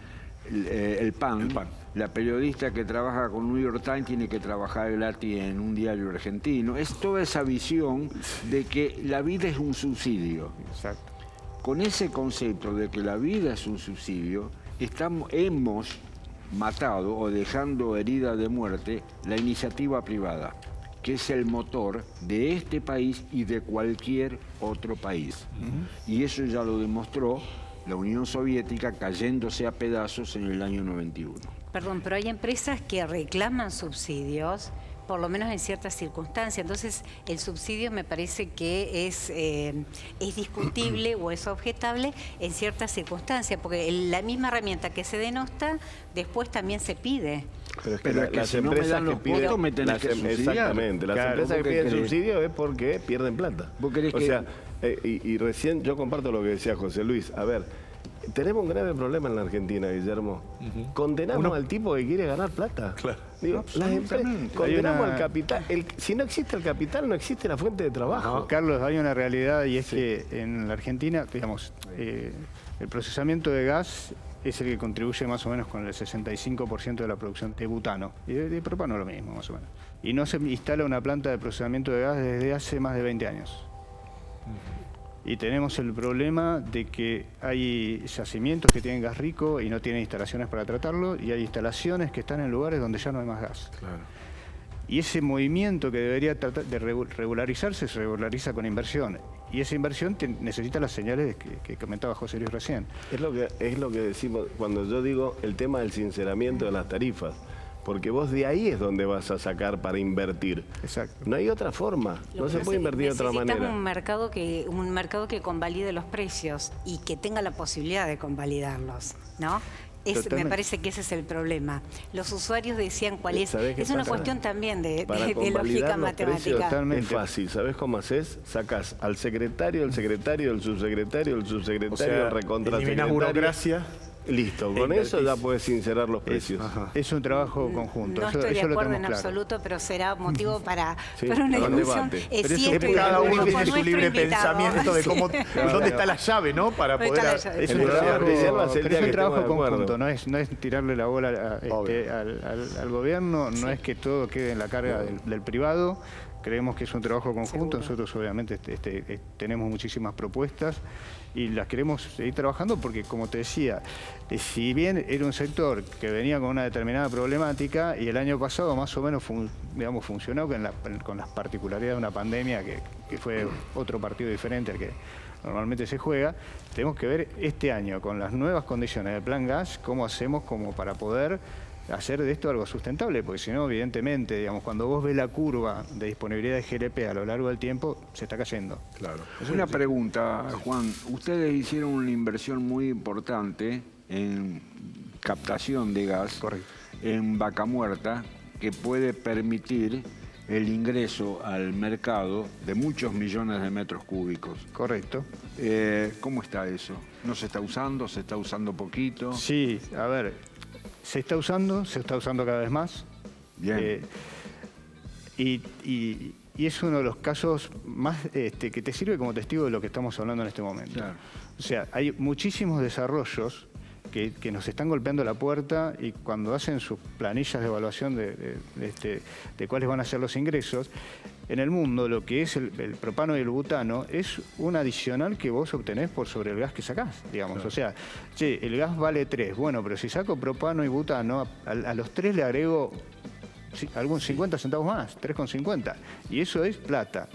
La periodista que trabaja con New York Times tiene que trabajar gratis en un diario argentino. Es toda esa visión de que la vida es un subsidio. Exacto. Con ese concepto de que la vida es un subsidio, hemos matado o dejando herida de muerte la iniciativa privada, que es el motor de este país y de cualquier otro país. Y eso ya lo demostró la Unión Soviética cayéndose a pedazos en el año 91. Perdón, pero hay empresas que reclaman subsidios, por lo menos en ciertas circunstancias. Entonces, el subsidio me parece que es discutible o es objetable en ciertas circunstancias, porque la misma herramienta que se denota, después también se pide. Pero es que las empresas que piden, exactamente, las empresas que piden subsidio es porque pierden plata. O sea, y recién yo comparto lo que decía José Luis. A ver, tenemos un grave problema en la Argentina, Guillermo. Condenamos al tipo que quiere ganar plata. Claro. Digo, las empresas, condenamos al capital. Si no existe el capital, no existe la fuente de trabajo. No, Carlos, hay una realidad y es que en la Argentina, digamos, el procesamiento de gas es el que contribuye más o menos con el 65% de la producción de butano. Y de propano lo mismo, más o menos. Y no se instala una planta de procesamiento de gas desde hace más de 20 años. Y tenemos el problema de que hay yacimientos que tienen gas rico y no tienen instalaciones para tratarlo, y hay instalaciones que están en lugares donde ya no hay más gas. Claro. Y ese movimiento que debería tratar de regularizarse se regulariza con inversión. Y esa inversión necesita las señales que comentaba José Luis recién. Es lo que decimos cuando yo digo el tema del sinceramiento de las tarifas. Porque vos de ahí es donde vas a sacar para invertir. Exacto. No hay otra forma. No se puede invertir de otra manera. Necesitamos un mercado que convalide los precios y que tenga la posibilidad de convalidarlos, ¿no? Me parece que ese es el problema. Los usuarios decían cuál es. Es una cuestión también de lógica matemática. Es fácil. ¿Sabés cómo haces? Sacás al secretario, el subsecretario, el subsecretario, o sea, el recontrasecretario. Eliminas burocracia. Listo, con eso ya puedes sincerar los precios. Es un trabajo conjunto. No estoy de acuerdo en absoluto, pero será motivo para una discusión. Cada uno tiene su libre pensamiento de cómo, dónde está la llave, ¿no? Para poder... Es un trabajo conjunto, no es tirarle la bola al gobierno, no es que todo quede en la carga del privado. Creemos que es un trabajo conjunto. Nosotros obviamente tenemos muchísimas propuestas y las queremos seguir trabajando porque, como te decía, si bien era un sector que venía con una determinada problemática y el año pasado más o menos funcionó con las particularidades de una pandemia que fue otro partido diferente al que normalmente se juega, tenemos que ver este año con las nuevas condiciones del Plan Gas cómo hacemos como para poder hacer de esto algo sustentable, porque si no, evidentemente, cuando vos ves la curva de disponibilidad de GLP a lo largo del tiempo, se está cayendo. Claro. Una pregunta, Juan. Ustedes hicieron una inversión muy importante en captación de gas. Correcto. En Vaca Muerta, que puede permitir el ingreso al mercado de muchos millones de metros cúbicos. Correcto. ¿Cómo está eso? ¿No se está usando? ¿Se está usando poquito? Sí, a ver... Se está usando cada vez más. Bien. Y es uno de los casos más que te sirve como testigo de lo que estamos hablando en este momento. Claro. O sea, hay muchísimos desarrollos que nos están golpeando la puerta y cuando hacen sus planillas de evaluación de cuáles van a ser los ingresos, en el mundo lo que es el propano y el butano es un adicional que vos obtenés por sobre el gas que sacás, digamos. Claro. O sea, el gas vale 3, bueno, pero si saco propano y butano, a los 3 le agrego algún 50 centavos más, 3,50. Y eso es plata.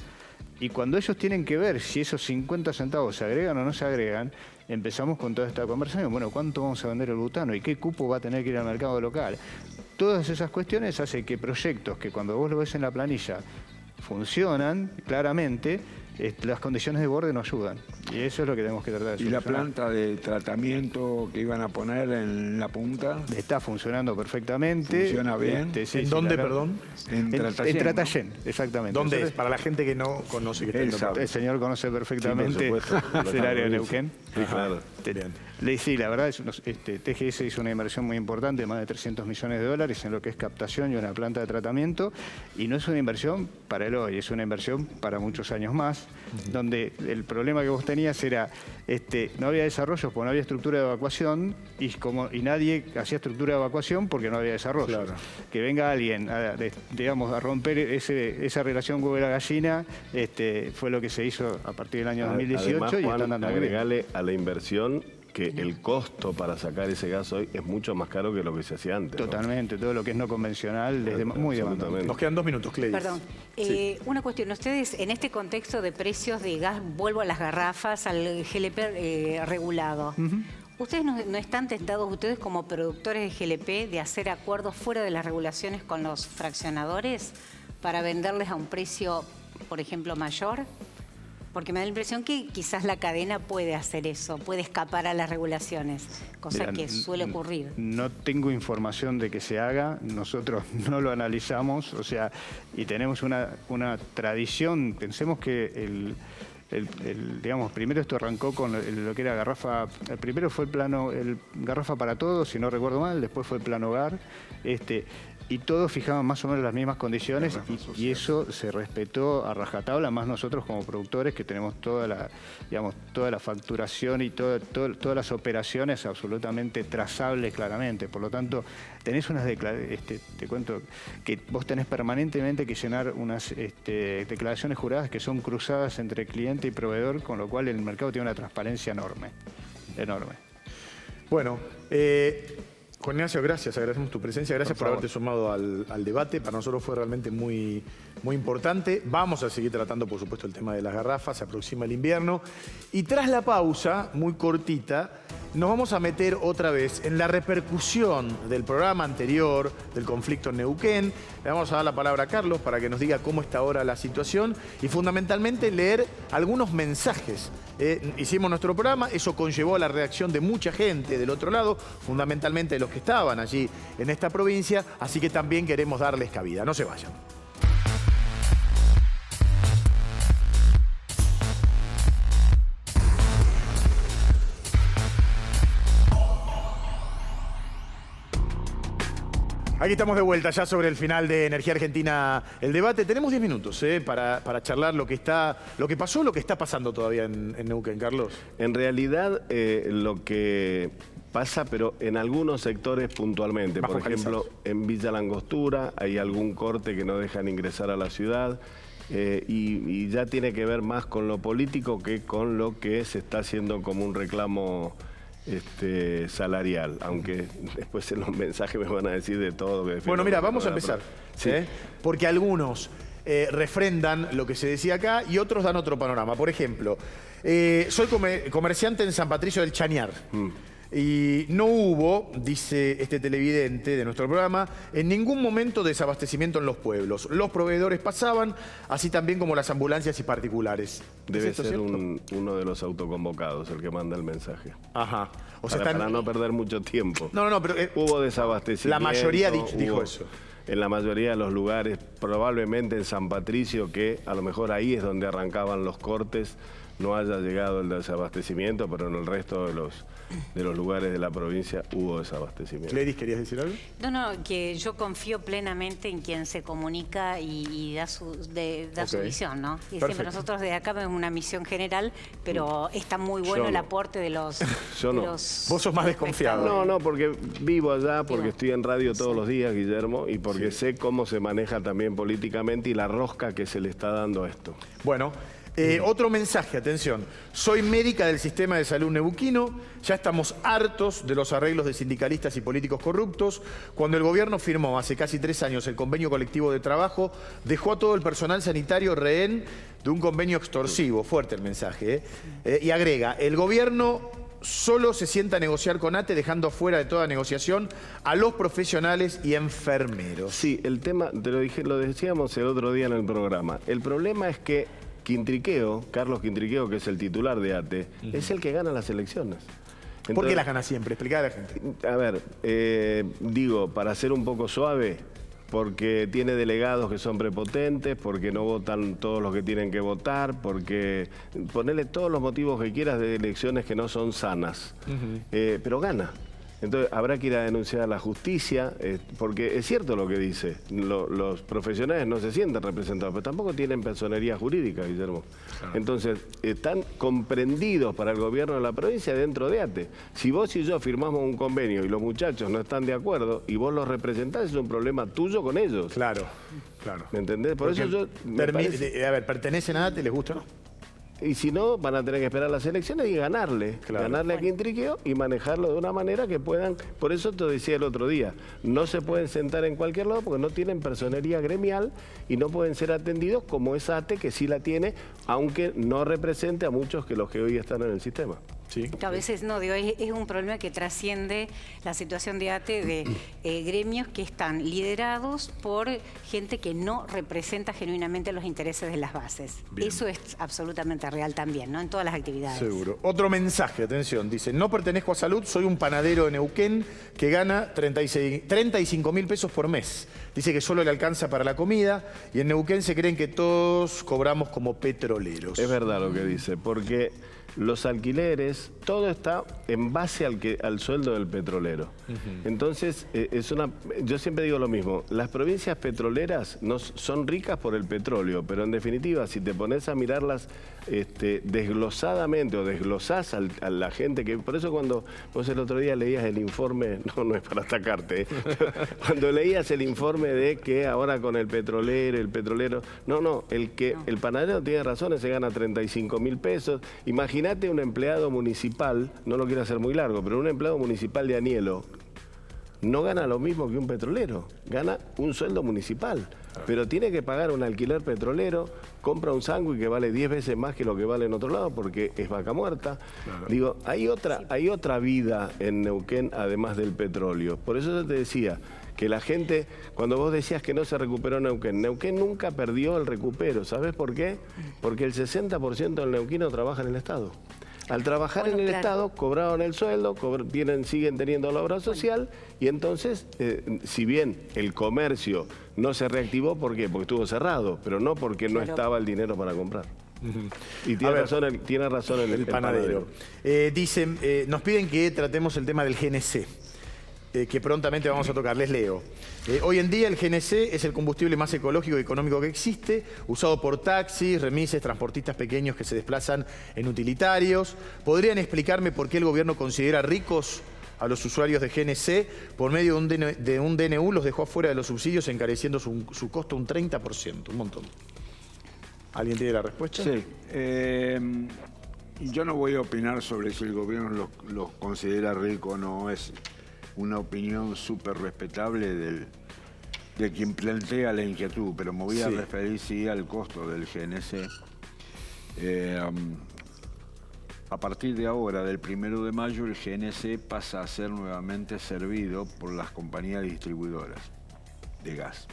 Y cuando ellos tienen que ver si esos 50 centavos se agregan o no se agregan, empezamos con toda esta conversación. Bueno, ¿cuánto vamos a vender el butano? ¿Y qué cupo va a tener que ir al mercado local? Todas esas cuestiones hacen que proyectos que cuando vos lo ves en la planilla funcionan claramente, las condiciones de borde no ayudan. Y eso es lo que tenemos que tratar de solucionar. ¿Y la planta de tratamiento que iban a poner en la punta? Está funcionando perfectamente. ¿Funciona bien? Sí, ¿En dónde, perdón? En Tratayén. En Tratayén, exactamente. ¿Dónde es? Para la gente que no conoce. El señor conoce perfectamente el área de Neuquén. Sí, claro. Sí, la verdad, TGS hizo una inversión muy importante, más de 300 millones de dólares en lo que es captación y una planta de tratamiento, y no es una inversión para el hoy, es una inversión para muchos años más, donde el problema que vos tenías era, no había desarrollos porque no había estructura de evacuación, y nadie hacía estructura de evacuación porque no había desarrollo. Claro. Que venga alguien a romper esa relación huevo-gallina, fue lo que se hizo a partir del año 2018. Además, y Juan, están dando agregale a la inversión que el costo para sacar ese gas hoy es mucho más caro que lo que se hacía antes. Totalmente, ¿no? Todo lo que es no convencional es muy demandante. Nos quedan 2 minutos, Cleis. Perdón, una cuestión. Ustedes, en este contexto de precios de gas, vuelvo a las garrafas, al GLP regulado. ¿Ustedes no están tentados, ustedes como productores de GLP, de hacer acuerdos fuera de las regulaciones con los fraccionadores para venderles a un precio, por ejemplo, mayor? Porque me da la impresión que quizás la cadena puede hacer eso, puede escapar a las regulaciones, cosa que suele ocurrir. No tengo información de que se haga, nosotros no lo analizamos, o sea, y tenemos una tradición. Pensemos que digamos, primero esto arrancó con lo que era garrafa. Primero fue el garrafa para todos, si no recuerdo mal, después fue el plan hogar. y todos fijaban más o menos las mismas condiciones y eso se respetó a rajatabla, más nosotros como productores que tenemos toda la, digamos, toda la facturación y todas las operaciones absolutamente trazables claramente. Por lo tanto, tenés unas te cuento que vos tenés permanentemente que llenar unas declaraciones juradas que son cruzadas entre cliente y proveedor, con lo cual el mercado tiene una transparencia enorme. Bueno, Juan Ignacio, gracias, agradecemos tu presencia, gracias por haberte sumado al debate. Para nosotros fue realmente muy importante. Vamos a seguir tratando, por supuesto, el tema de las garrafas, se aproxima el invierno. Y tras la pausa, muy cortita, nos vamos a meter otra vez en la repercusión del programa anterior, del conflicto en Neuquén. Le vamos a dar la palabra a Carlos para que nos diga cómo está ahora la situación y fundamentalmente leer algunos mensajes. Hicimos nuestro programa, eso conllevó a la reacción de mucha gente del otro lado, fundamentalmente de los que estaban allí en esta provincia, así que también queremos darles cabida. No se vayan. Aquí estamos de vuelta ya sobre el final de Energía Argentina, el debate. Tenemos 10 minutos para charlar lo que pasó, lo que está pasando todavía en Neuquén, Carlos. En realidad, lo que pasa, pero en algunos sectores puntualmente. Por ejemplo, en Villa Langostura hay algún corte que no dejan ingresar a la ciudad. Y ya tiene que ver más con lo político que con lo que se está haciendo como un reclamo salarial, aunque después en los mensajes me van a decir de todo. Bueno, mira, vamos a empezar, porque algunos refrendan lo que se decía acá y otros dan otro panorama. Por ejemplo, soy comerciante en San Patricio del Chañar. Y no hubo, dice este televidente de nuestro programa, en ningún momento desabastecimiento en los pueblos. Los proveedores pasaban, así también como las ambulancias y particulares. Debe ser uno de los autoconvocados el que manda el mensaje. Ajá. O sea, para no perder mucho tiempo. No, pero hubo desabastecimiento. La mayoría dijo eso. En la mayoría de los lugares, probablemente en San Patricio, que a lo mejor ahí es donde arrancaban los cortes, no haya llegado el desabastecimiento, pero en el resto de los lugares de la provincia hubo desabastecimiento. Gladys, ¿querías decir algo? No, que yo confío plenamente en quien se comunica y da su visión, ¿no? Y siempre nosotros de acá vemos una misión general, pero está muy bueno el aporte de los... Vos sos más desconfiado. No, porque vivo allá, porque estoy en radio todos los días, Guillermo, y porque sé cómo se maneja también políticamente y la rosca que se le está dando a esto. Bueno... otro mensaje, atención. Soy médica del sistema de salud neuquino. Ya estamos hartos de los arreglos de sindicalistas y políticos corruptos. Cuando el gobierno firmó hace casi 3 años el convenio colectivo de trabajo, dejó a todo el personal sanitario rehén de un convenio extorsivo. Fuerte el mensaje, y agrega, el gobierno solo se sienta a negociar con ATE, dejando fuera de toda negociación a los profesionales y enfermeros. Sí, el tema, lo decíamos el otro día en el programa. El problema es que Carlos Quintriqueo, que es el titular de ATE, es el que gana las elecciones. Entonces, ¿por qué las gana siempre? Explica a la gente. A ver, para ser un poco suave, porque tiene delegados que son prepotentes, porque no votan todos los que tienen que votar, porque ponerle todos los motivos que quieras de elecciones que no son sanas, pero gana. Entonces habrá que ir a denunciar a la justicia, porque es cierto lo que dice, los profesionales no se sienten representados, pero tampoco tienen personería jurídica, Guillermo. Claro. Entonces están comprendidos para el gobierno de la provincia dentro de ATE. Si vos y yo firmamos un convenio y los muchachos no están de acuerdo y vos los representás, es un problema tuyo con ellos. Claro. ¿Me entendés? Por eso yo... ¿pertenecen a ATE, les gusta o no? Y si no, van a tener que esperar las elecciones y ganarle a Quintriqueo y manejarlo de una manera que puedan... Por eso te decía el otro día, no se pueden sentar en cualquier lado porque no tienen personería gremial y no pueden ser atendidos como es ATE, que sí la tiene, aunque no represente a muchos que los que hoy están en el sistema. Sí. A veces es un problema que trasciende la situación de ATE de gremios que están liderados por gente que no representa genuinamente los intereses de las bases. Bien. Eso es absolutamente real también, ¿no? En todas las actividades. Seguro. Otro mensaje, atención, dice, no pertenezco a Salud, soy un panadero de Neuquén que gana 35.000 pesos por mes. Dice que solo le alcanza para la comida y en Neuquén se creen que todos cobramos como petroleros. Es verdad lo que dice, porque los alquileres, todo está en base al sueldo del petrolero. Entonces, yo siempre digo lo mismo, las provincias petroleras son ricas por el petróleo, pero en definitiva, si te pones a mirarlas desglosadamente o desglosás a la gente, que por eso cuando vos el otro día leías el informe, no es para atacarte, cuando leías el informe de que ahora con el petrolero, el panadero tiene razón, se gana 35.000 pesos. Imagínate un empleado municipal, no lo quiero hacer muy largo, pero un empleado municipal de Anielo no gana lo mismo que un petrolero, gana un sueldo municipal, pero tiene que pagar un alquiler petrolero, compra un sándwich que vale 10 veces más que lo que vale en otro lado porque es vaca muerta. Claro. Digo, hay otra vida en Neuquén además del petróleo. Por eso yo te decía que la gente, cuando vos decías que no se recuperó Neuquén nunca perdió el recupero. ¿Sabés por qué? Porque el 60% del neuquino trabaja en el Estado. Al trabajar en el Estado, cobraron el sueldo, siguen teniendo la obra social y entonces, si bien el comercio no se reactivó, ¿por qué? Porque estuvo cerrado, pero no porque no estaba el dinero para comprar. Y tiene razón el panadero. Dicen, nos piden que tratemos el tema del GNC. Que prontamente vamos a tocar. Les leo. Hoy en día el GNC es el combustible más ecológico y económico que existe, usado por taxis, remises, transportistas pequeños que se desplazan en utilitarios. ¿Podrían explicarme por qué el gobierno considera ricos a los usuarios de GNC? Por medio de un DNU los dejó afuera de los subsidios, encareciendo su costo un 30%, un montón. ¿Alguien tiene la respuesta? Sí. Yo no voy a opinar sobre si el gobierno los considera ricos o no. Es una opinión súper respetable de quien plantea la inquietud, pero me voy a referir sí al costo del GNC. A partir de ahora, del 1 de mayo, el GNC pasa a ser nuevamente servido por las compañías distribuidoras de gas.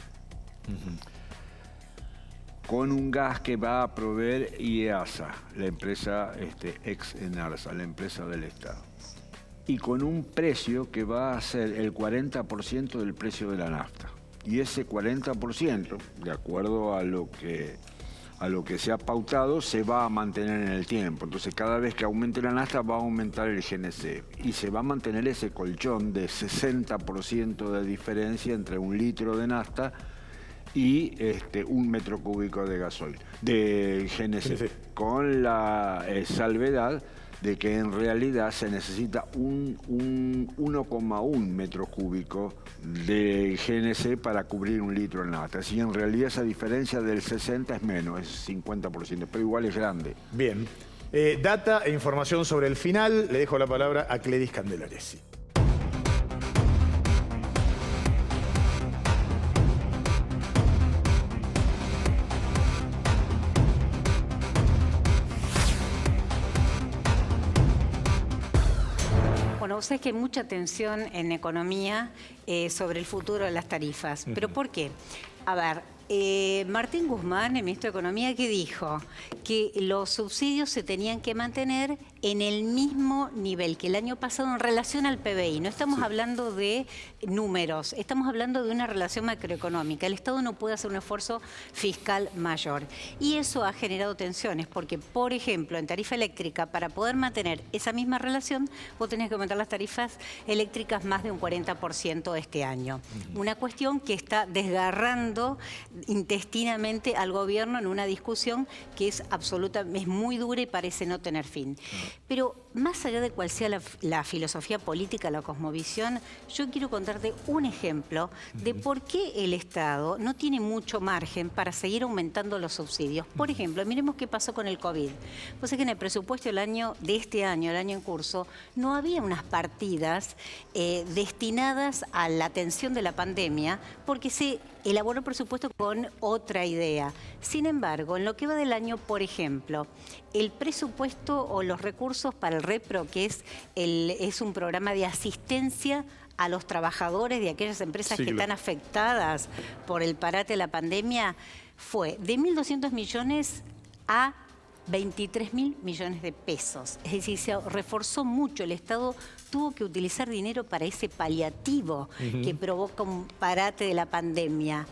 Con un gas que va a proveer IEASA, la empresa ex Enarsa, la empresa del Estado. Y con un precio que va a ser el 40% del precio de la nafta. Y ese 40%, de acuerdo a lo que se ha pautado, se va a mantener en el tiempo. Entonces, cada vez que aumente la nafta, va a aumentar el GNC. Y se va a mantener ese colchón de 60% de diferencia entre un litro de nafta y 1 metro cúbico de gasoil, de GNC. Con la salvedad de que en realidad se necesita un 1,1 metro cúbico de GNC para cubrir un litro de nafta. Así en realidad esa diferencia del 60 es menos, es 50%, pero igual es grande. Bien. Data e información sobre el final. Le dejo la palabra a Cledis Candelaresi. Bueno, vos sabés que hay mucha tensión en economía sobre el futuro de las tarifas. ¿Pero por qué? A ver, Martín Guzmán, el ministro de Economía, que dijo que los subsidios se tenían que mantener en el mismo nivel que el año pasado en relación al PBI. No estamos hablando de números, estamos hablando de una relación macroeconómica. El Estado no puede hacer un esfuerzo fiscal mayor. Y eso ha generado tensiones porque, por ejemplo, en tarifa eléctrica, para poder mantener esa misma relación, vos tenés que aumentar las tarifas eléctricas más de un 40% este año. Una cuestión que está desgarrando intestinamente al gobierno en una discusión que es muy dura y parece no tener fin. Pero más allá de cuál sea la filosofía política, la cosmovisión, yo quiero contarte un ejemplo de por qué el Estado no tiene mucho margen para seguir aumentando los subsidios. Por ejemplo, miremos qué pasó con el COVID. Pues es que en el presupuesto de este año, el año en curso, no había unas partidas destinadas a la atención de la pandemia porque se elaboró el presupuesto con otra idea. Sin embargo, en lo que va del año, por ejemplo, el presupuesto o los recursos para el REPRO, que es un programa de asistencia a los trabajadores de aquellas empresas que están afectadas por el parate de la pandemia, fue de 1.200 millones a 23.000 millones de pesos. Es decir, se reforzó mucho. El Estado tuvo que utilizar dinero para ese paliativo que provoca un parate de la pandemia.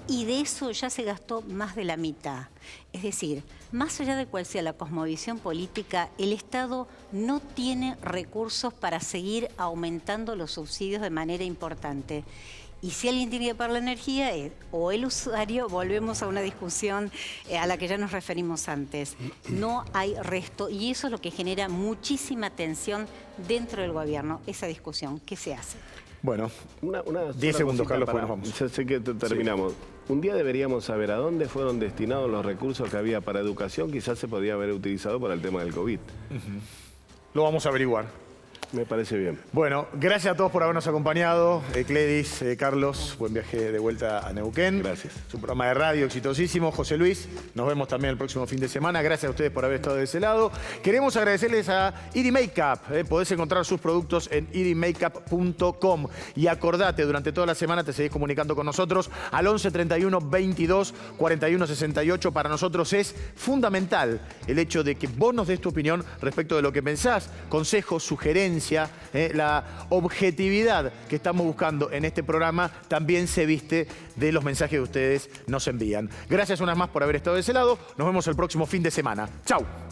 y de eso ya se gastó más de la mitad. Es decir, más allá de cuál sea la cosmovisión política, el Estado no tiene recursos para seguir aumentando los subsidios de manera importante. Y si alguien tiene que pagar la energía, o el usuario, volvemos a una discusión a la que ya nos referimos antes. No hay resto, y eso es lo que genera muchísima tensión dentro del gobierno, esa discusión. ¿Qué se hace? Bueno, una 10 segundos, Carlos, pues nos vamos. Ya sé que terminamos. Sí. Un día deberíamos saber a dónde fueron destinados los recursos que había para educación. Quizás se podía haber utilizado para el tema del COVID. Lo vamos a averiguar. Me parece bien. Bueno, gracias a todos por habernos acompañado. Cledis, Carlos, buen viaje de vuelta a Neuquén. Gracias. Su programa de radio exitosísimo. José Luis, nos vemos también el próximo fin de semana. Gracias a ustedes por haber estado de ese lado. Queremos agradecerles a Iri Makeup. Podés encontrar sus productos en irimakeup.com. Y acordate, durante toda la semana te seguís comunicando con nosotros al 11 31 22 41 68. Para nosotros es fundamental el hecho de que vos nos des tu opinión respecto de lo que pensás, consejos, sugerencias. La objetividad que estamos buscando en este programa también se viste de los mensajes que ustedes nos envían. Gracias una vez más por haber estado de ese lado. Nos vemos el próximo fin de semana. ¡Chau!